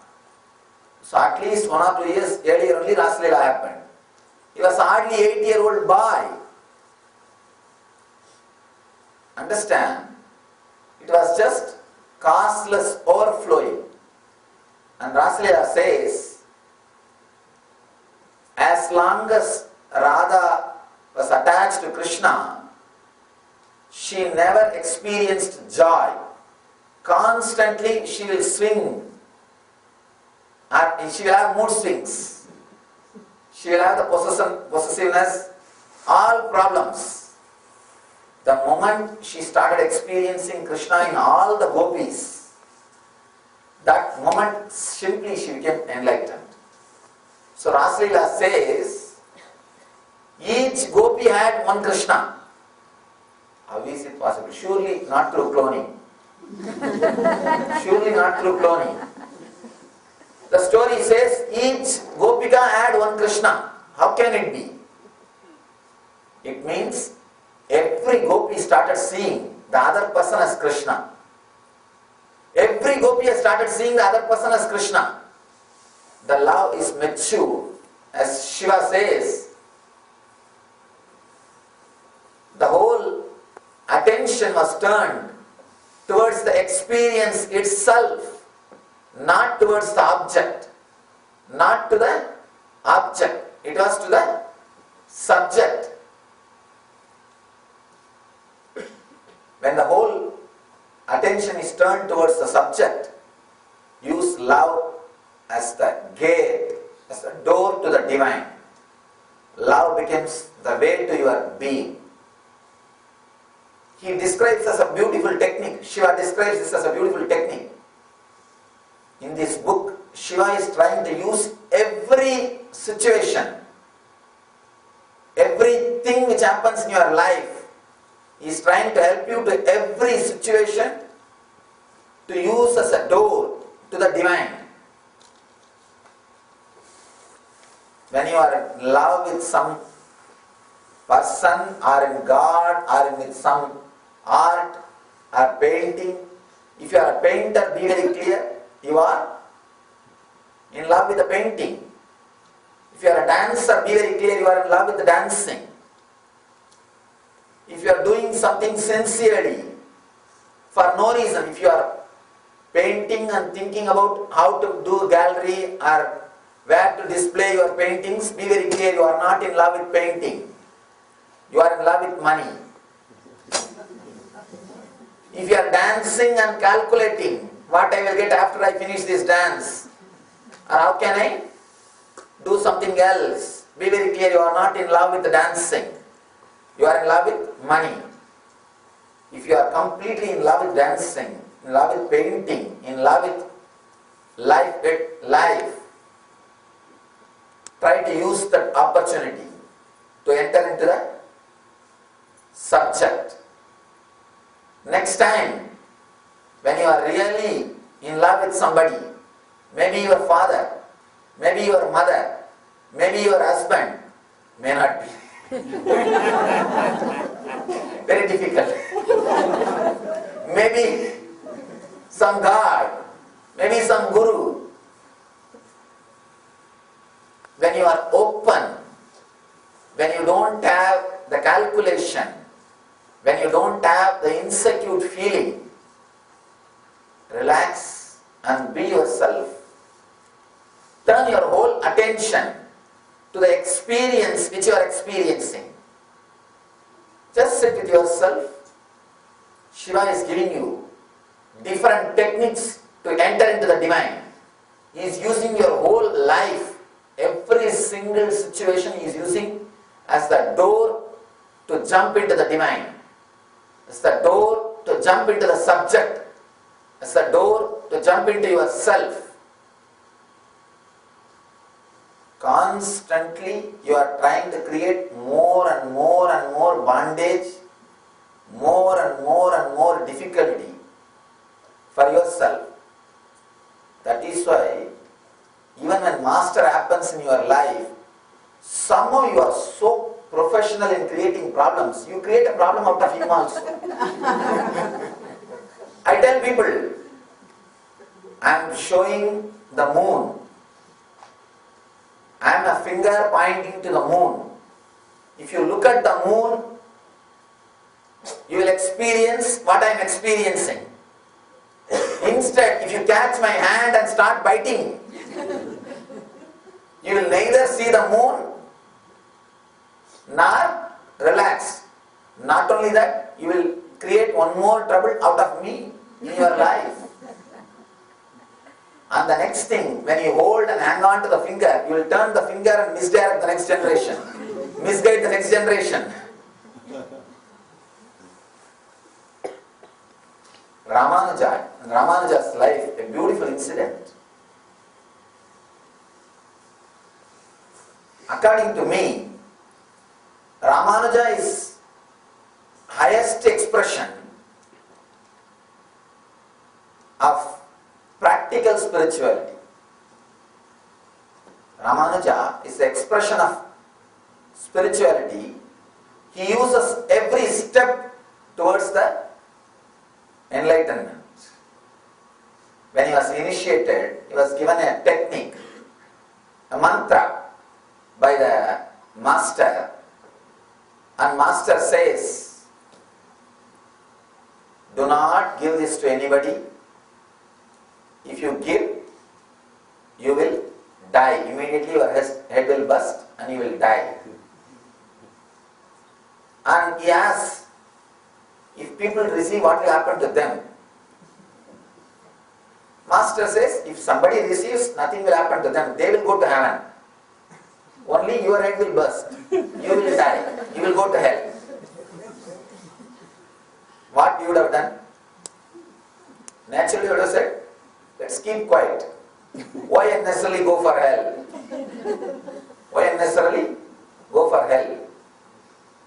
Speaker 1: So at least 1 or 2 years earlier only Rasa Leela happened. He was hardly 8-year-old boy. Understand? It was just causeless overflowing. And Rasa Leela says, as long as Radha was attached to Krishna, she never experienced joy. Constantly she will swing, and she will have mood swings. She will have the possessiveness, all problems. The moment she started experiencing Krishna in all the gopis, that moment simply she became enlightened. So Rasa Leela says, each gopi had one Krishna. How is it possible? Surely not through cloning. Surely not through cloning. The story says each gopika had one Krishna. How can it be? It means every gopi started seeing the other person as Krishna. Every gopi has started seeing the other person as Krishna. The love is mature. As Shiva says, the whole attention was turned towards the experience itself. not towards the object, not to the object, it was to the subject. When the whole attention is turned towards the subject, use love as the gate, as the door to the divine. Love becomes the way to your being. He describes as a beautiful technique. Shiva describes this as a beautiful technique. In this book, Shiva is trying to use every situation, everything which happens in your life. He is trying to help you to every situation to use as a door to the divine. When you are in love with some person or in God or with some art or painting, if you are a painter, be very clear, you are in love with the painting. If you are a dancer, be very clear, you are in love with the dancing. If you are doing something sincerely, for no reason, if you are painting and thinking about how to do gallery or where to display your paintings, be very clear, you are not in love with painting. You are in love with money. If you are dancing and calculating what I will get after I finish this dance, or how can I do something else, be very clear, you are not in love with the dancing. You are in love with money. If you are completely in love with dancing, in love with painting, in love with life, try to use that opportunity to enter into the subject. Next time, when you are really in love with somebody, maybe your father, maybe your mother, maybe your husband, may not be. Very difficult. Maybe some God, maybe some Guru. When you are open, when you don't have the calculation, when you don't have the insecure feeling, relax and be yourself. Turn your whole attention to the experience which you are experiencing. Just sit with yourself. Shiva is giving you different techniques to enter into the divine. He is using your whole life, every single situation he is using as the door to jump into the divine. As the door to jump into the subject. As the door to jump into yourself. Constantly you are trying to create more and more and more bondage, more and more difficulty for yourself. That is why even when master happens in your life, somehow you are so professional in creating problems, you create a problem out of him also. I tell people, I am showing the moon. I am a finger pointing to the moon. If you look at the moon, you will experience what I am experiencing. Instead, if you catch my hand and start biting, you will neither see the moon nor relax. Not only that, you will create one more trouble out of me in your life. And the next thing, when you hold and hang on to the finger, you will turn the finger and misdirect the next generation. Misguide the next generation. Ramanuja, in Ramanuja's life, a beautiful incident. According to me, Ramanuja is highest expression of practical spirituality. Ramanuja is the expression of spirituality. He uses every step towards the enlightenment. When he was initiated, he was given a technique, a mantra by the master, and master says, do not give this to anybody. If you give, you will die. Immediately your head will burst and you will die. And he asks, if people receive, what will happen to them? Master says, if somebody receives, nothing will happen to them. They will go to heaven. Only your head will burst. You will die. You will go to hell. What you would have done? Naturally you would have said, let's keep quiet. Why unnecessarily go for hell? Why unnecessarily go for hell?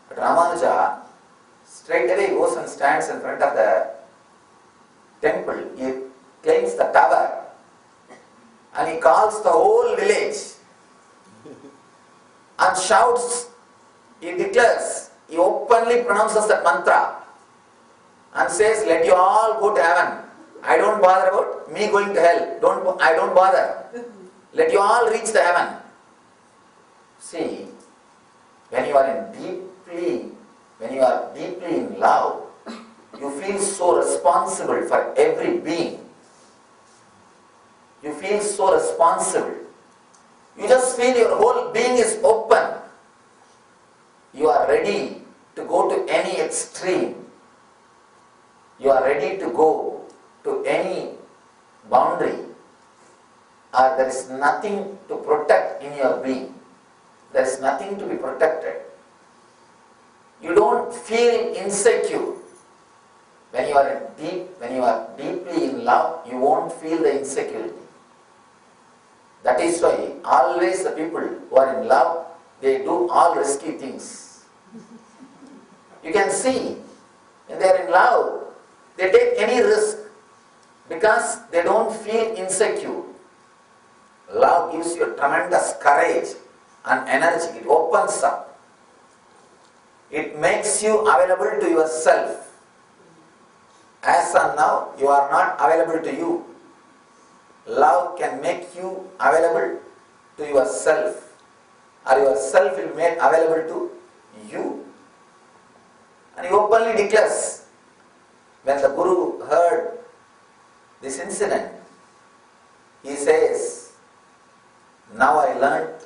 Speaker 1: But Ramanuja straight away goes and stands in front of the temple. He claims the tower and he calls the whole village and shouts, he declares, he openly pronounces that mantra and says, let you all go to heaven. I don't bother about me going to hell. I don't bother. Let you all reach the heaven. See, when you are deeply in love, you feel so responsible for every being. You feel so responsible. You just feel your whole being is open. You are ready to go to any extreme. You are ready to go to any boundary. Or there is nothing to protect in your being. There is nothing to be protected. You don't feel insecure. When you are deeply in love, you won't feel the insecurity. That is why always the people who are in love, they do all risky things. You can see, when they are in love, they take any risk because they don't feel insecure. Love gives you tremendous courage and energy. It opens up. It makes you available to yourself. As of now, you are not available to you. Love can make you available to yourself, or yourself will be made available to you. And he openly declares, when the Guru heard this incident, he says, now I learnt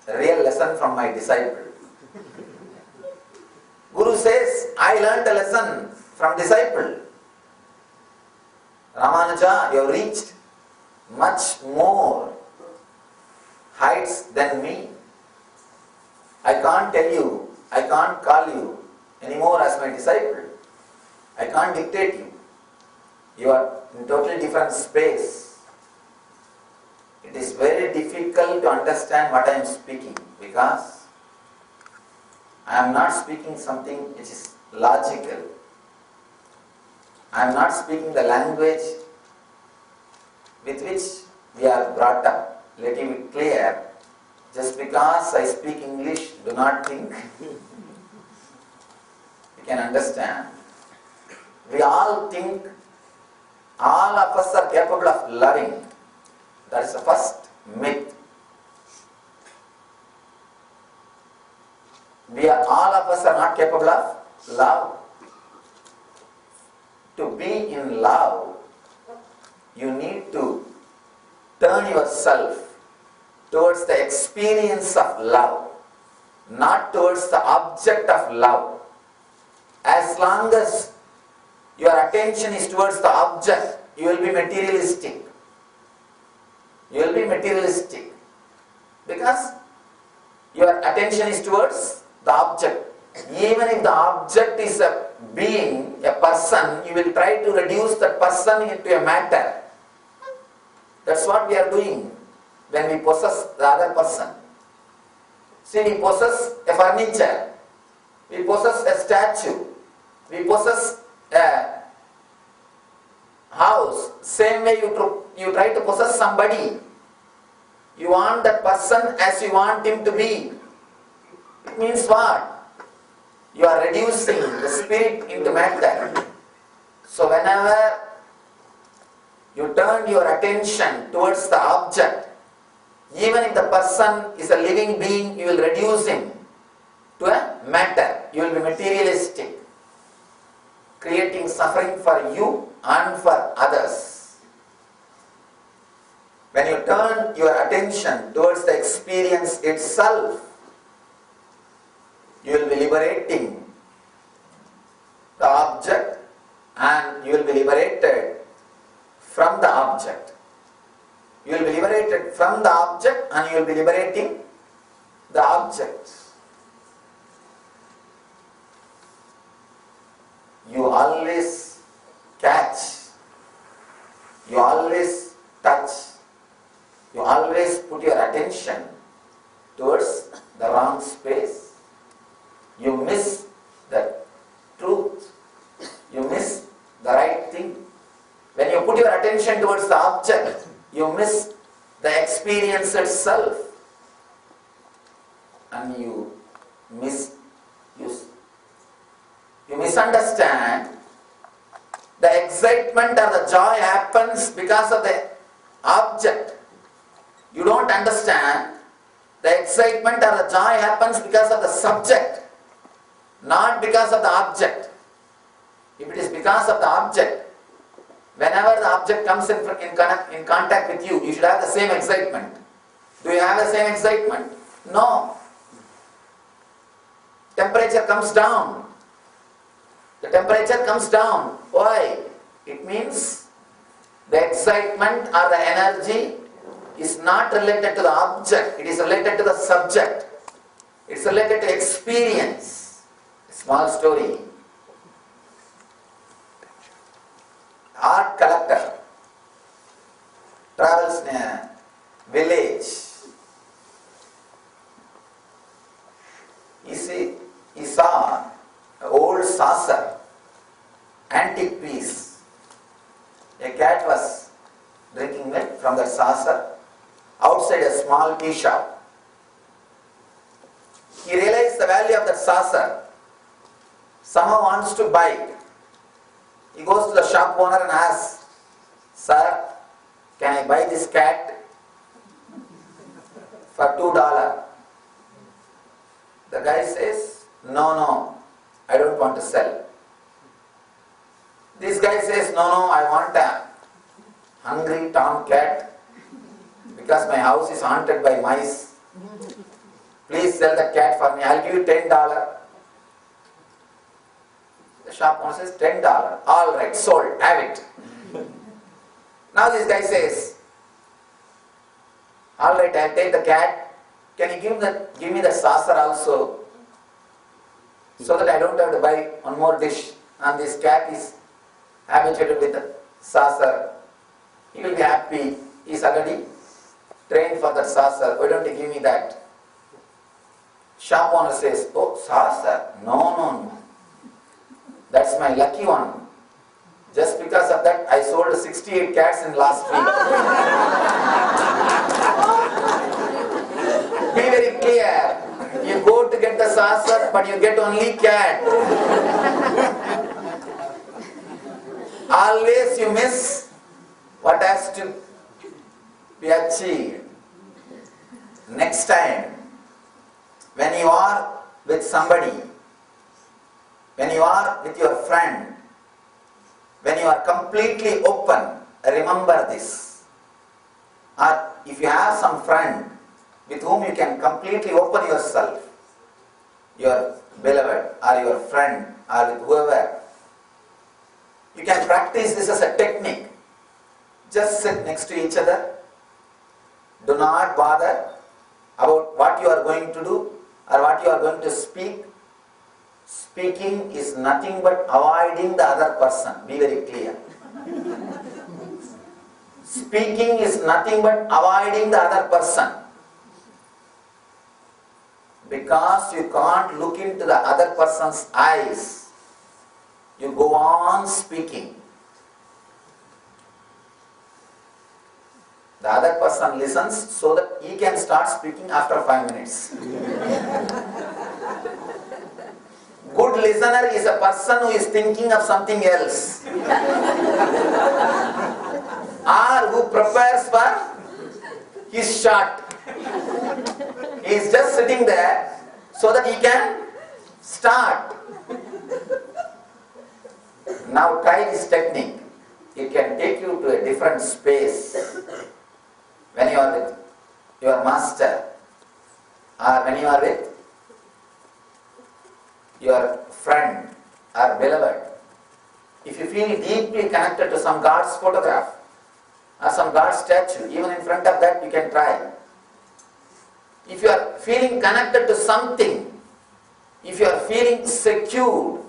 Speaker 1: a real lesson from my disciple. Guru says, I learnt a lesson from disciple. Ramanuja, you have reached much more heights than me. I can't tell you, I can't call you anymore as my disciple. I can't dictate you. You are in totally different space. It is very difficult to understand what I am speaking because I am not speaking something which is logical. I am not speaking the language with which we are brought up. Let it be clear, just because I speak English, do not think you can understand. We all think all of us are capable of loving. That is the first myth. All of us are not capable of love. To be in love, you need to turn yourself towards the experience of love, not towards the object of love. As long as your attention is towards the object, you will be materialistic. You will be materialistic because your attention is towards the object. Even if the object is a being, a person, you will try to reduce that person into a matter. That's what we are doing when we possess the other person. See, we possess a furniture, we possess a statue, we possess a house. Same way you try to possess somebody. You want that person as you want him to be. It means what? You are reducing the spirit into matter. So whenever you turn your attention towards the object, even if the person is a living being, you will reduce him to a matter. You will be materialistic, creating suffering for you and for others. When you turn your attention towards the experience itself, you will be liberating the object and you will be liberated from the object. You will be liberated from the object and you will be liberating the object. You always catch, you always touch, you always put your attention towards the wrong space. You miss the truth, you miss the right thing. When you put your attention towards the object, you miss the experience itself and you misunderstand. The excitement or the joy happens because of the object. You don't understand the excitement or the joy happens because of the subject, not because of the object. If it is because of the object, whenever the object comes in contact with you, you should have the same excitement. Do you have the same excitement? No. Temperature comes down. The temperature comes down. Why? It means the excitement or the energy is not related to the object. It is related to the subject. It's related to experience. A small story. Art collector travels in a village. He saw an old saucer, antique piece. A cat was drinking milk from that saucer outside a small tea shop. He realized the value of that saucer. Someone wants to buy it. He goes to the shop owner and asks, "Sir, can I buy this cat for $2? The guy says, No, I don't want to sell. This guy says, No, I want a hungry tomcat because my house is haunted by mice. Please sell the cat for me. I'll give you $10. The shop owner says, $10. All right, sold. Have it. Now this guy says, all right, I'll take the cat. Can you give me the saucer also, so that I don't have to buy one more dish? And this cat is habituated with the saucer. He will be happy. He's already trained for that saucer. Why don't you give me that? Shop owner says, oh, saucer? No. That's my lucky one. Just because of that, I sold 68 cats in last week. Be very clear. You go to get the saucer, but you get only cat. Always you miss what has to be achieved. Next time, when you are with somebody, when you are with your friend, when you are completely open, remember this. Or if you have some friend with whom you can completely open yourself, your beloved or your friend or with whoever, you can practice this as a technique. Just sit next to each other. Do not bother about what you are going to do or what you are going to speak. Speaking is nothing but avoiding the other person. Be very clear. Speaking is nothing but avoiding the other person. Because you can't look into the other person's eyes, you go on speaking. The other person listens so that he can start speaking after 5 minutes. Good listener is a person who is thinking of something else. Or who prepares for his shot. He is just sitting there so that he can start. Now try this technique. It can take you to a different space. When you are with your master, or when you are with your friend or beloved, if you feel deeply connected to some God's photograph or some God's statue, even in front of that you can try. If you are feeling connected to something, if you are feeling secure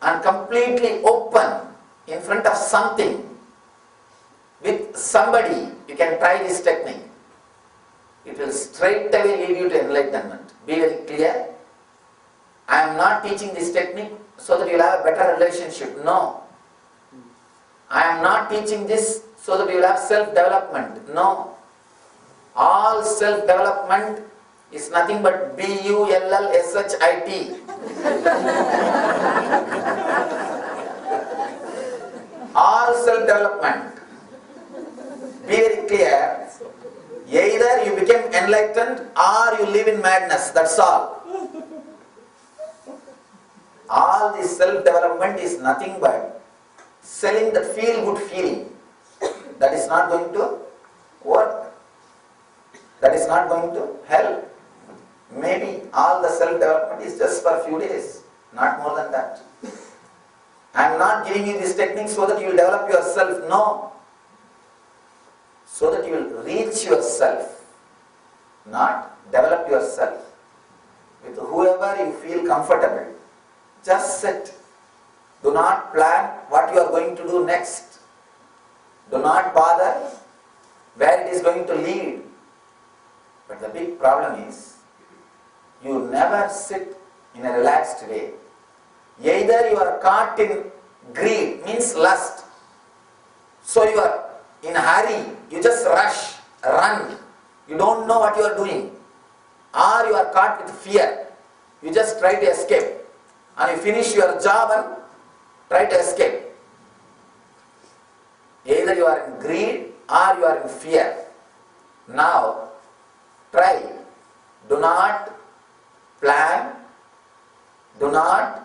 Speaker 1: and completely open in front of something, with somebody, you can try this technique. It will straight away lead you to enlightenment. Be very clear. I am not teaching this technique so that you will have a better relationship. No. I am not teaching this so that you will have self-development. No. All self-development is nothing but BULLSHIT. All self-development. Be very clear. Either you become enlightened or you live in madness. That's all. All this self-development is nothing but selling that feel-good feeling. That is not going to work. That is not going to help. Maybe all the self-development is just for a few days, not more than that. I am not giving you this technique so that you will develop yourself. No. So that you will reach yourself, not develop yourself. With whoever you feel comfortable, just sit. Do not plan what you are going to do next. Do not bother where it is going to lead. But the big problem is, you never sit in a relaxed way. Either you are caught in greed, means lust. So you are in a hurry, you just rush, run. You don't know what you are doing. Or you are caught with fear. You just try to escape. And you finish your job and try to escape. Either you are in greed or you are in fear. Now, try. Do not plan. Do not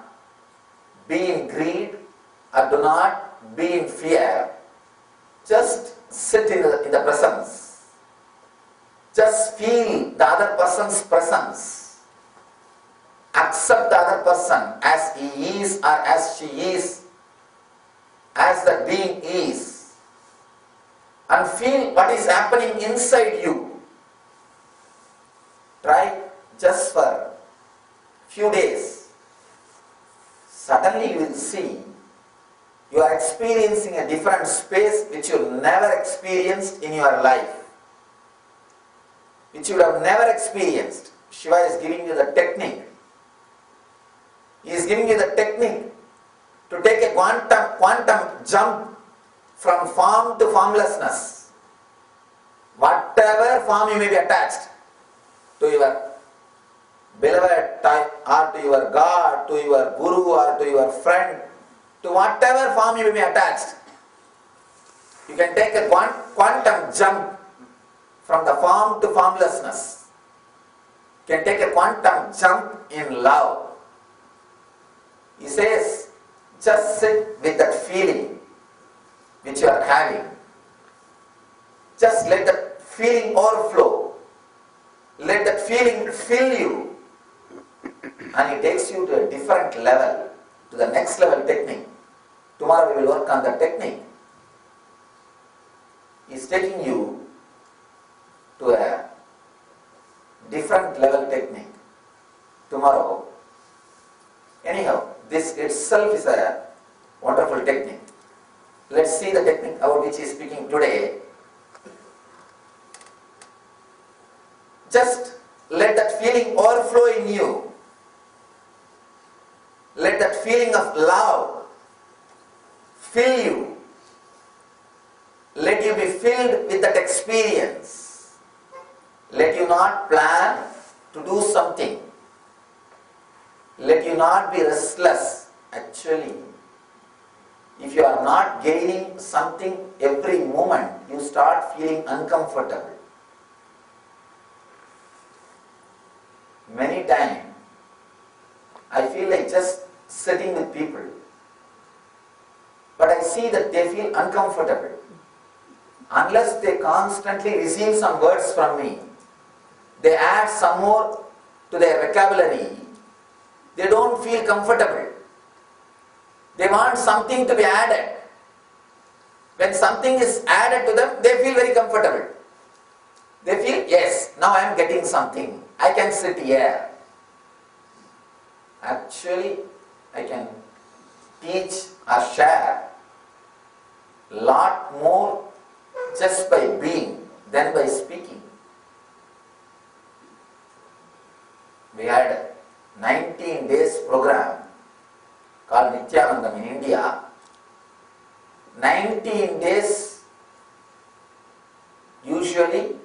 Speaker 1: be in greed or do not be in fear. Just sit in the presence. Just feel the other person's presence. Accept the other person as he is or as she is, as the being is. And feel what is happening inside you. Try just for few days. Suddenly you will see you are experiencing a different space which you never experienced in your life. Which you have never experienced. Shiva is giving you the technique. He is giving you the technique to take a quantum jump from form to formlessness. Whatever form you may be attached to your beloved or to your God, to your guru or to your friend, to whatever form you may be attached, you can take a quantum jump from the form to formlessness. You can take a quantum jump in love. He says, just sit with that feeling which you are having. Just let that feeling overflow. Let that feeling fill you. And it takes you to a different level, to the next level technique. Tomorrow we will work on the technique. He is taking you to a different level technique. Tomorrow. Anyhow, this itself is a wonderful technique. Let's see the technique about which he is speaking today. Just let that feeling overflow in you. Let that feeling of love fill you. Let you be filled with that experience. Let you not plan to do something. Let you not be restless. Actually, if you are not gaining something every moment, you start feeling uncomfortable. Many times, I feel like just sitting with people. But I see that they feel uncomfortable. Unless they constantly receive some words from me, they add some more to their vocabulary, they don't feel comfortable. They want something to be added. When something is added to them, they feel very comfortable. They feel, yes, now I am getting something. I can sit here. Actually, I can teach or share lot more just by being than by speaking. We had a 19 days program called Nityanandam in India. 19 days, usually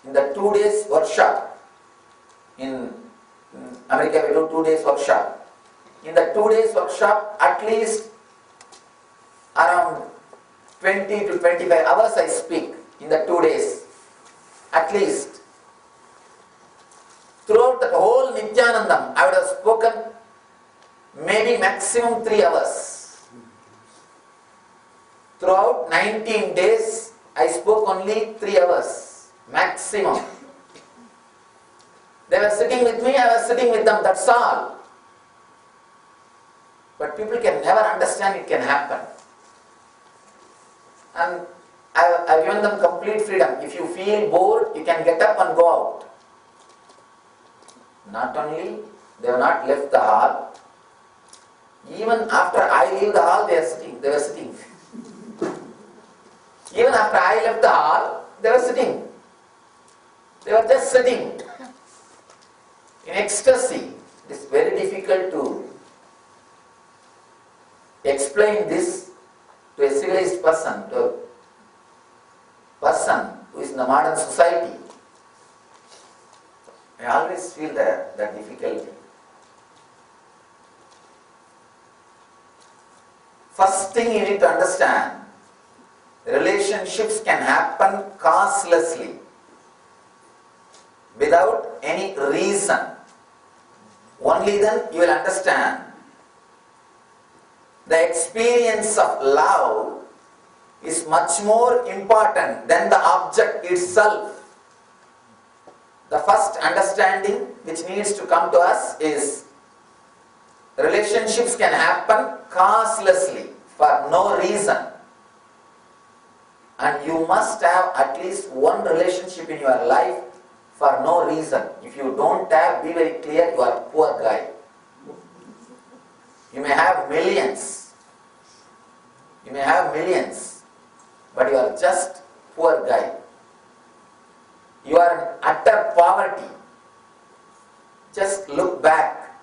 Speaker 1: in the 2 days workshop. In America we do 2 days workshop. In the 2 days workshop, at least around 20 to 25 hours I speak in the 2 days. At least. Throughout the whole Nityanandam, I would have spoken maybe maximum 3 hours. Throughout 19 days, I spoke only 3 hours, maximum. They were sitting with me, I was sitting with them, that's all. But people can never understand it can happen. And I've given them complete freedom. If you feel bored, you can get up and go out. Not only, they have not left the hall. Even after I leave the hall, they were sitting. Even after I left the hall, they were sitting. They were just sitting in ecstasy. It is very difficult to explain this to a civilized person, to a person who is in the modern society. I always feel that difficulty. First thing you need to understand, relationships can happen causelessly, without any reason. Only then you will understand the experience of love is much more important than the object itself. The first understanding which needs to come to us is relationships can happen causelessly for no reason. And you must have at least one relationship in your life for no reason. If you don't have, be very clear, you are a poor guy. You may have millions. You may have millions, but you are just poor guy. You are in utter poverty. Just look back.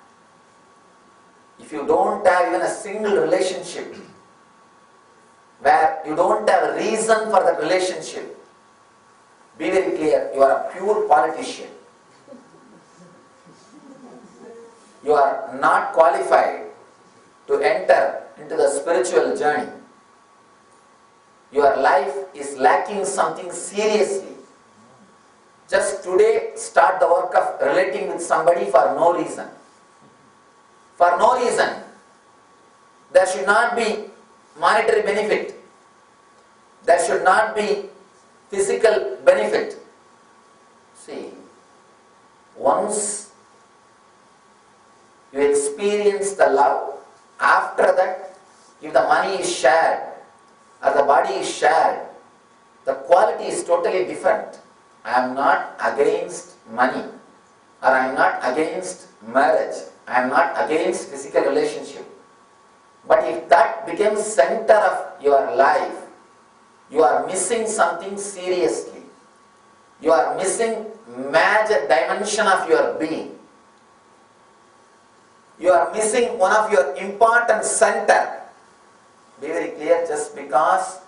Speaker 1: If you don't have even a single relationship, where you don't have a reason for that relationship, be very clear, you are a pure politician. You are not qualified to enter into the spiritual journey. Your life is lacking something seriously. Just today, start the work of relating with somebody for no reason. For no reason. There should not be monetary benefit. There should not be physical benefit. See, once you experience the love, after that, if the money is shared or the body is shared, the quality is totally different. I am not against money, or I am not against marriage. I am not against physical relationship. But if that becomes center of your life, you are missing something seriously. You are missing major dimension of your being. You are missing one of your important center. Be very clear, just because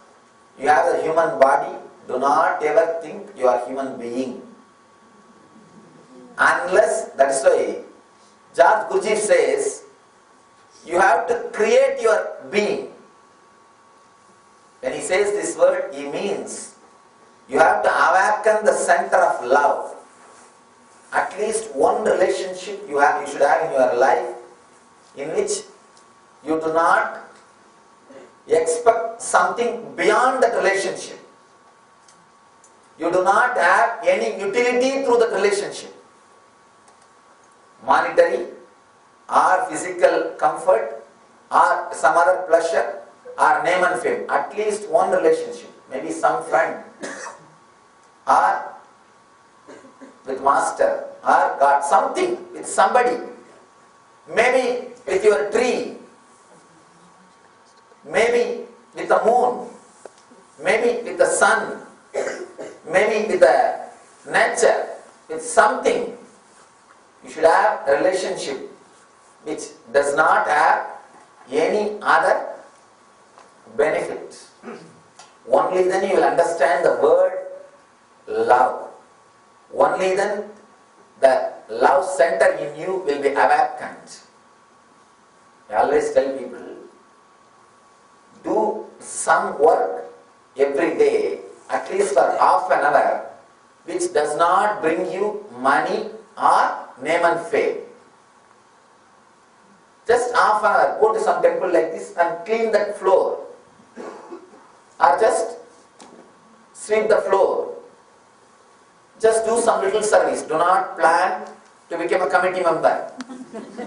Speaker 1: you have a human body, do not ever think you are a human being. Unless, that is why George Gurdjieff says, you have to create your being. When he says this word, he means you have to awaken the center of love. At least one relationship you should have in your life in which you do not expect something beyond that relationship. You You do not have any utility through that relationship. Monetary or physical comfort or some other pleasure or name and fame. At least one relationship. Maybe some friend or with master or God. Something with somebody. Maybe with your tree. Maybe with the moon. Maybe with the sun. Maybe with the nature. With something. You should have a relationship which does not have any other benefit. Only then you will understand the word love. Only then the love center in you will be awakened. I always tell people, do some work every day, at least for half an hour, which does not bring you money or name and fame. Just half an hour, go to some temple like this and clean that floor. Or just sweep the floor. Just do some little service. Do not plan to become a committee member.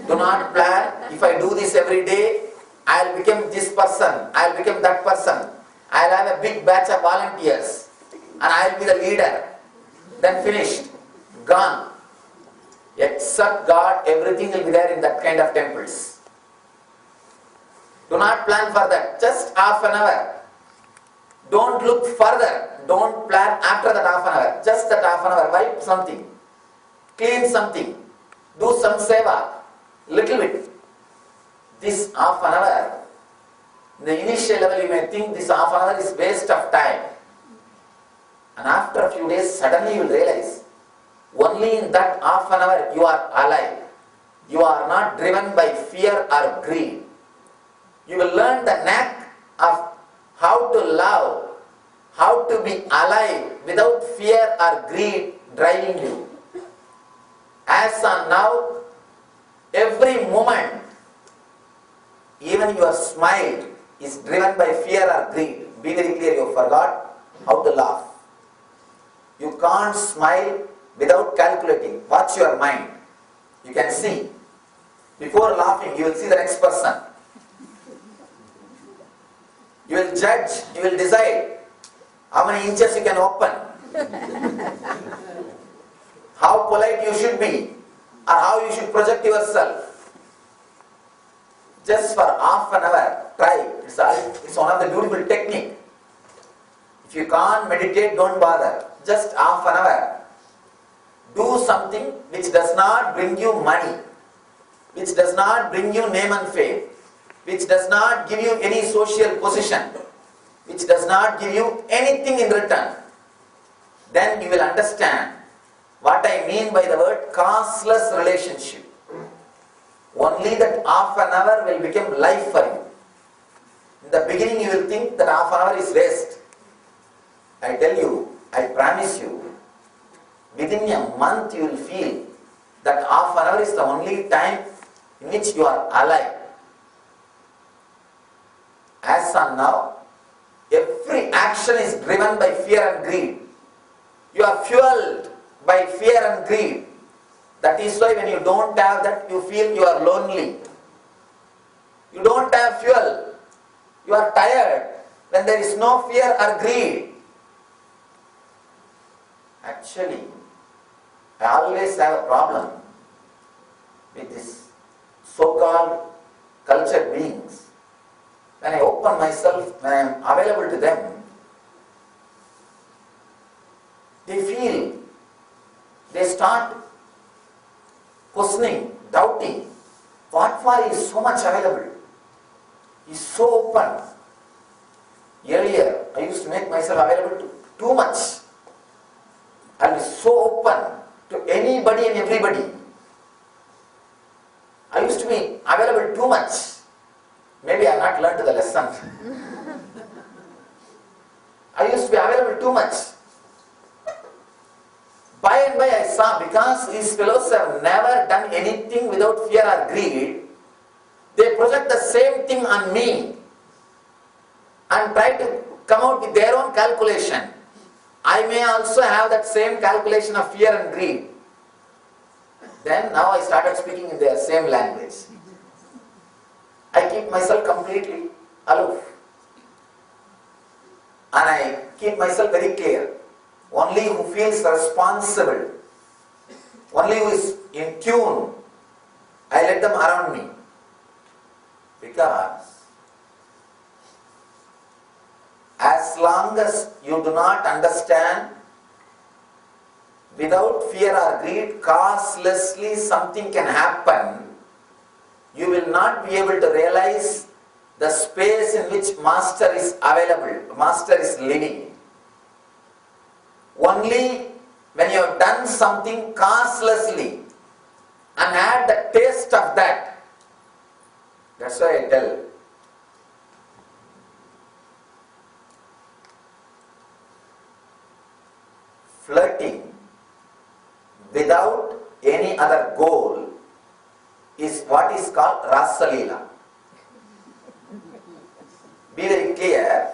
Speaker 1: Do not plan, if I do this every day, I will become this person, I will become that person. I will have a big batch of volunteers and I will be the leader. Then finished. Gone. Except God, everything will be there in that kind of temples. Do not plan for that. Just half an hour. Don't look further. Don't plan after that half an hour. Just that half an hour. Wipe something. Clean something. Do some seva. Little bit. This half an hour, in the initial level you may think this half an hour is waste of time. And after a few days, suddenly you will realize, only in that half an hour you are alive. You are not driven by fear or greed. You will learn the knack of how to love, how to be alive without fear or greed driving you. As on now, every moment, even your smile is driven by fear or greed. Be very clear, you forgot how to laugh. You can't smile without calculating. Watch your mind. You can see. Before laughing, you will see the next person. You will judge, you will decide how many inches you can open, how polite you should be, or how you should project yourself. Just for half an hour, try. It's one of the beautiful technique. If you can't meditate, don't bother. Just half an hour. Do something which does not bring you money, which does not bring you name and fame, which does not give you any social position, which does not give you anything in return. Then you will understand what I mean by the word causeless relationship. Only that half an hour will become life for you. In the beginning you will think that half an hour is waste. I tell you, I promise you, within a month you will feel that half an hour is the only time in which you are alive. As on now, every action is driven by fear and greed. You are fueled by fear and greed. That is why when you don't have that, you feel you are lonely. You don't have fuel. You are tired when there is no fear or greed. Actually, I always have a problem with this so-called cultured beings. When I open myself, when I am available to them, they start questioning, doubting. What for he is so much available? He is so open. Earlier, I used to make myself available to too much. I was so open to anybody and everybody. I used to be available too much. Maybe I have not learned the lesson. I used to be available too much. By and by I saw, because these fellows have never done anything without fear or greed, they project the same thing on me and try to come out with their own calculation. I may also have that same calculation of fear and greed. Then now I started speaking in their same language. I keep myself completely aloof. And I keep myself very clear. Only who feels responsible, only who is in tune, I let them around me. Because as long as you do not understand, without fear or greed, causelessly something can happen, you will not be able to realize the space in which Master is available, Master is living. Only when you have done something causelessly and had the taste of that, that's why I tell. Flirting without any other goal is what is called Rasa Leela. Be very clear,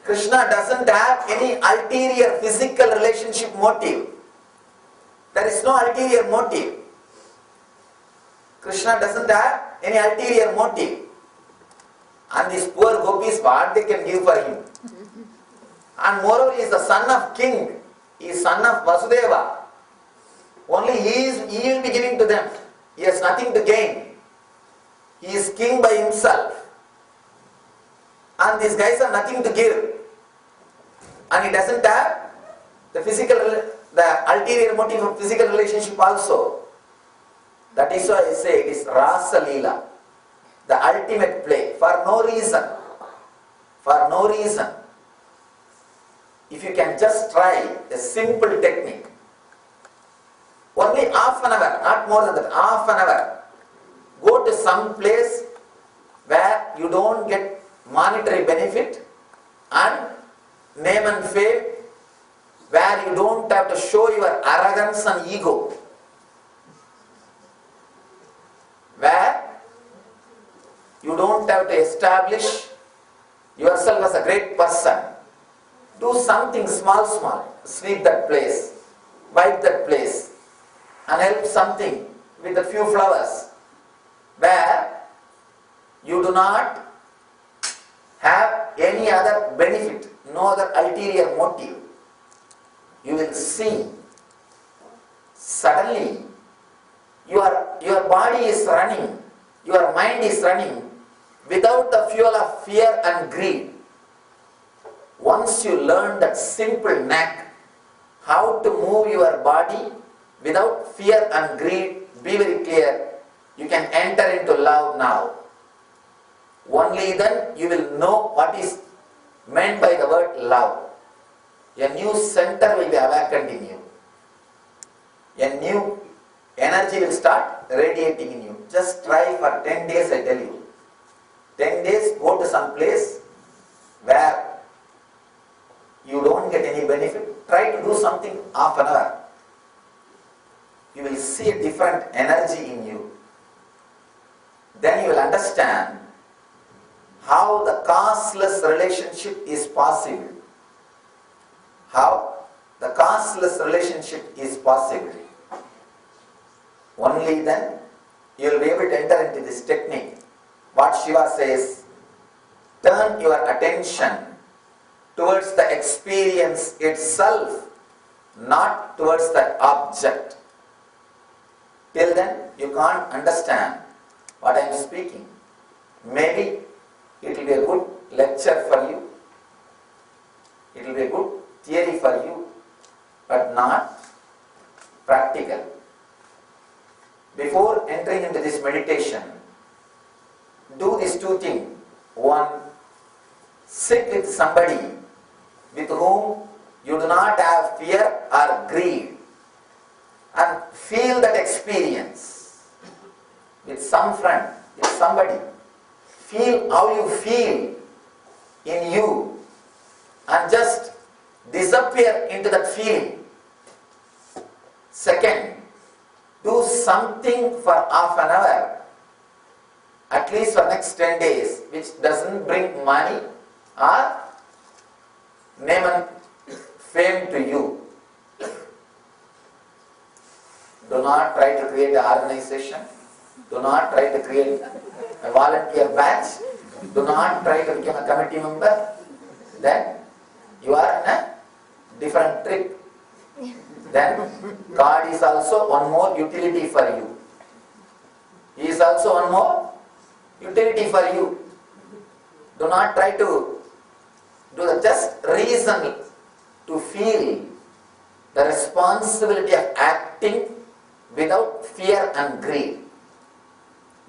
Speaker 1: Krishna doesn't have any ulterior physical relationship motive. There is no ulterior motive. Krishna doesn't have any ulterior motive. And these poor gopis, what they can give for him? And moreover, he is the son of king. He is son of Vasudeva. Only he will be giving to them. He has nothing to gain. He is king by himself. And these guys have nothing to give. And he doesn't have the ulterior motive of physical relationship also. That is why I say it is Rasa Leela, the ultimate play, for no reason. For no reason. If you can just try a simple technique, only half an hour, not more than that, half an hour, go to some place where you don't get monetary benefit and name and fame, where you don't have to show your arrogance and ego, where you don't have to establish yourself as a great person. Do something small, sweep that place, wipe that place, and help something with a few flowers, where you do not have any other benefit, no other ulterior motive. You will see suddenly your body is running, your mind is running without the fuel of fear and greed. Once you learn that simple knack, how to move your body without fear and greed, be very clear, you can enter into love now. Only then you will know what is meant by the word love. A new center will be awakened in you. A new energy will start radiating in you. Just try for 10 days, I tell you. 10 days, go to some place where you don't get any benefit. Try to do something half an hour. You will see a different energy in you. Then you will understand how the causeless relationship is possible. How the causeless relationship is possible. Only then you will be able to enter into this technique. What Shiva says, turn your attention towards the experience itself, not towards the object. Till then, you can't understand what I am speaking. Maybe it will be a good lecture for you. It will be a good theory for you, but not practical. Before entering into this meditation, do these two things. One, sit with somebody with whom you do not have fear or greed, and feel that experience with some friend, with somebody. Feel how you feel in you and just disappear into that feeling. Second, do something for half an hour, at least for next 10 days, which doesn't bring money or name and fame not try to create an organization. Do not try to create a volunteer batch. Do not try to become a committee member. Then you are in a different trip. Then God is also one more utility for you. He is also one more utility for you. Do not try to do the just reason to feel the responsibility of acting without fear and greed.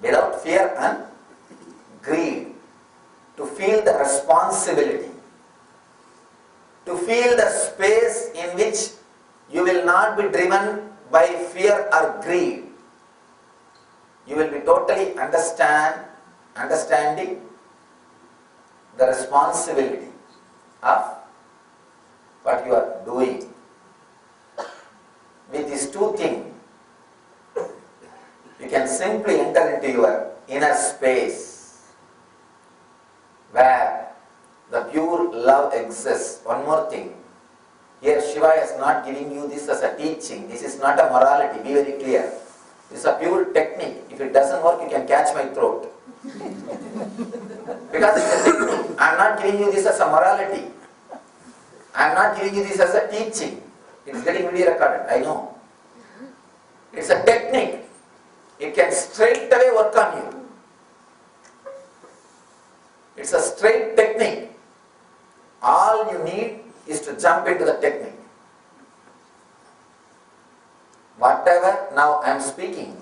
Speaker 1: Without fear and greed. To feel the responsibility. To feel the space in which you will not be driven by fear or greed. You will be totally understanding the responsibility of what you are doing. With these two things, you can simply enter into your inner space where the pure love exists. One more thing. Here Shiva is not giving you this as a teaching. This is not a morality. Be very clear. This is a pure technique. If it doesn't work, you can catch my throat. Because it's a technique. I am not giving you this as a morality. I am not giving you this as a teaching. It is getting video recorded, I know. It's a technique. It can straight away work on you. It's a straight technique. All you need is to jump into the technique. Whatever now I am speaking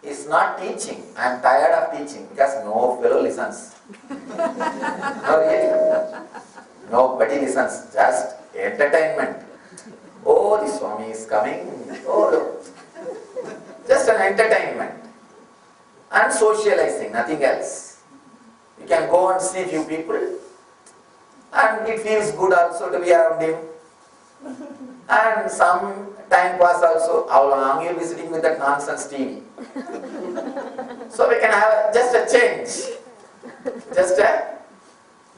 Speaker 1: is not teaching. I am tired of teaching because no fellow listens. No, really. Nobody listens. Just entertainment. Oh, the Swami is coming. Oh, no. Just an entertainment. And socializing, nothing else. You can go and see few people. And it feels good also to be around him. And some time pass also. How long you will be sitting with that nonsense TV? So we can have just a change. Just a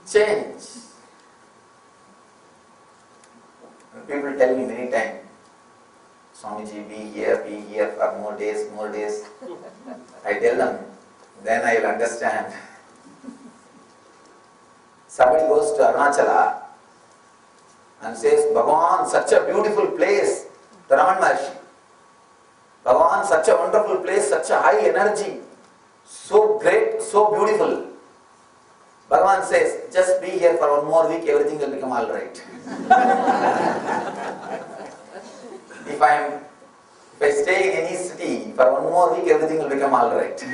Speaker 1: change. And people tell me many times, Swamiji, be here for more days, more days. I tell them, then I will understand. Somebody goes to Arunachala and says, Bhagavan, such a beautiful place, the Raman Maharshi. Bhagavan, such a wonderful place, such a high energy, so great, so beautiful. Bhagavan says, just be here for one more week, everything will become alright. If I stay in any city for one more week, everything will become alright.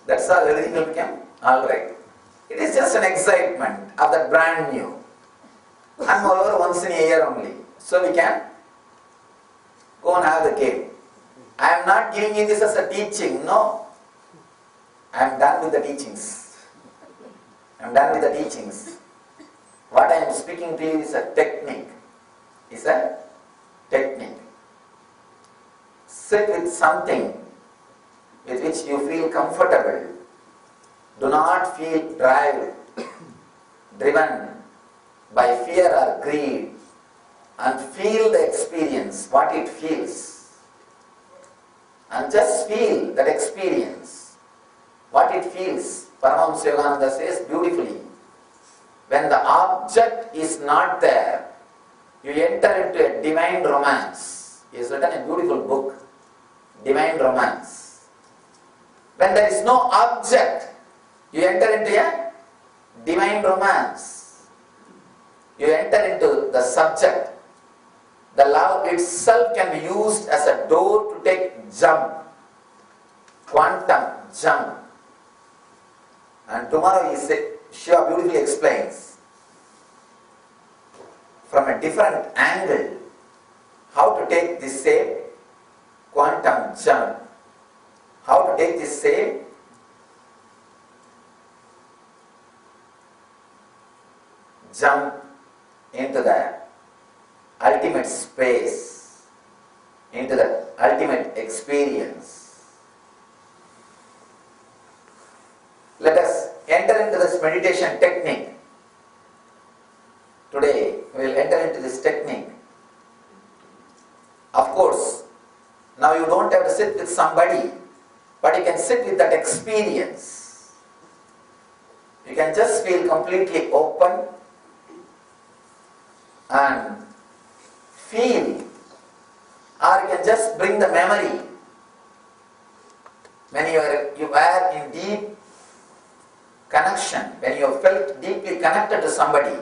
Speaker 1: That's all, everything will become alright. It is just an excitement of that brand new. And moreover, once in a year only. So we can go and have the game. I am not giving you this as a teaching, no. I am done with the teachings. I am done with the teachings. What I am speaking to you is a technique. Is a technique. Sit with something with which you feel comfortable. Do not feel driven by fear or greed, and feel the experience, what it feels. And just feel that experience, what it feels. Paramahamsa Yogananda says beautifully, when the object is not there, you enter into a divine romance. He has written a beautiful book, Divine Romance. When there is no object, you enter into a divine romance. You enter into the subject. The love itself can be used as a door to take jump, quantum jump. And tomorrow Shiva beautifully explains from a different angle how to take this same quantum jump, how to take this same jump into the ultimate space, into the ultimate experience. Let us enter into this meditation technique. Today we will enter into this technique. Of course, with somebody, but you can sit with that experience. You can just feel completely open and feel, or you can just bring the memory. When you were in deep connection, when you felt deeply connected to somebody,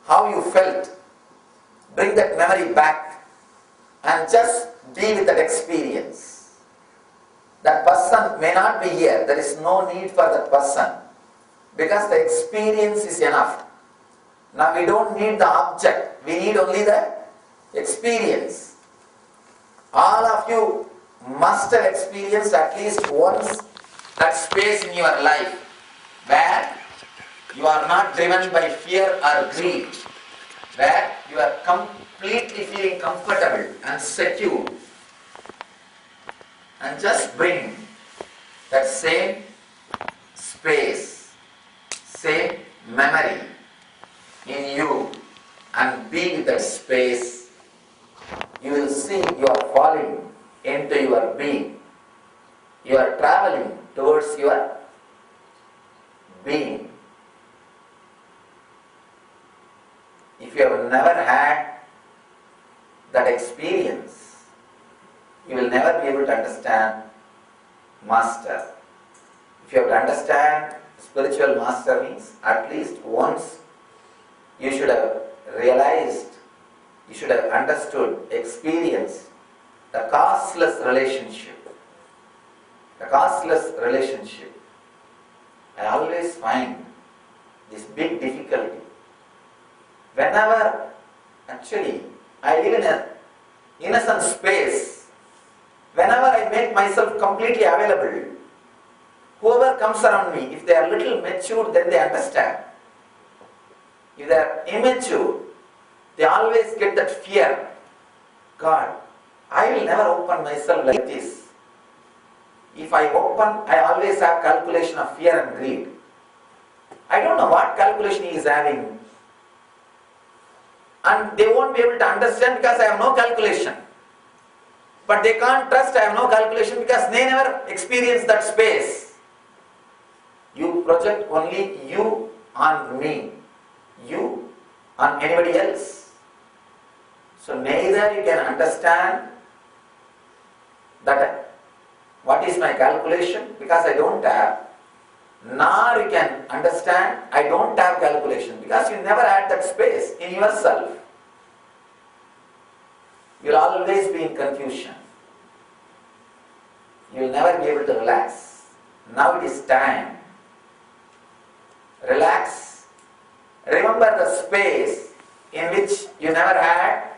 Speaker 1: how you felt, bring that memory back and just be with that experience. That person may not be here, there is no need for that person because the experience is enough. Now we don't need the object, we need only the experience. All of you must have experienced at least once that space in your life where you are not driven by fear or greed, where you are completely feeling comfortable and secure, and just bring that same space, same memory in you and be with that space. You will see you are falling into your being. You are traveling towards your being. If you have never had that experience, you will never be able to understand master. If you have to understand spiritual master means at least once you should have realized, you should have understood, experienced the causeless relationship. The causeless relationship. I always find this big difficulty. Whenever actually I live in an innocent space, whenever I make myself completely available, whoever comes around me, if they are little mature, then they understand. If they are immature, they always get that fear. God, I will never open myself like this. If I open, I always have calculation of fear and greed. I don't know what calculation he is having. And they won't be able to understand because I have no calculation. But they can't trust I have no calculation because they never experienced that space. You project only you on me, you on anybody else. So neither you can understand that what is my calculation because I don't have, nor you can understand I don't have calculation because you never had that space in yourself. You will always be in confusion. You will never be able to relax. Now it is time. Relax. Remember the space in which you never had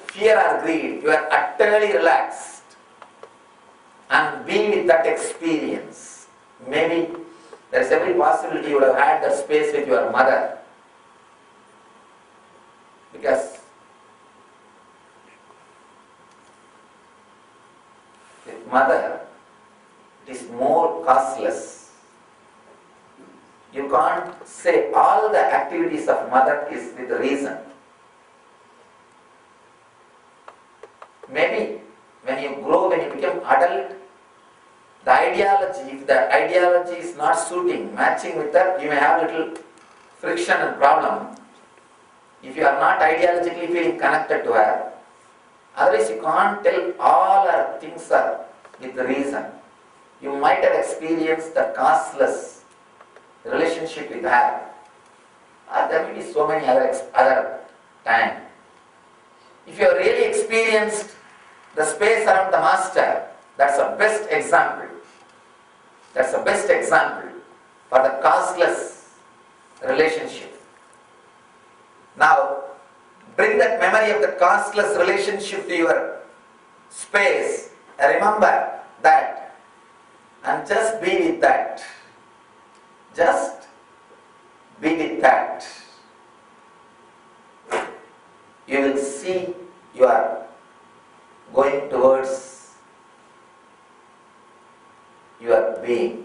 Speaker 1: fear or greed. You are utterly relaxed. And be with that experience. Maybe there is every possibility you would have had that space with your mother. Because with mother, it is more costless. You can't say all the activities of mother is with reason. Maybe when you grow, when you become adult, the ideology, if the ideology is not suiting, matching with that, you may have little friction and problem. If you are not ideologically feeling connected to her, otherwise you can't tell all her things are with reason. You might have experienced the costless relationship with her. Or there may be so many other times. If you have really experienced the space around the master, that's the best example. That's the best example for the causeless relationship. Now, bring that memory of the causeless relationship to your space. Remember that and just be with that. Just be with that. You will see you are going towards your being.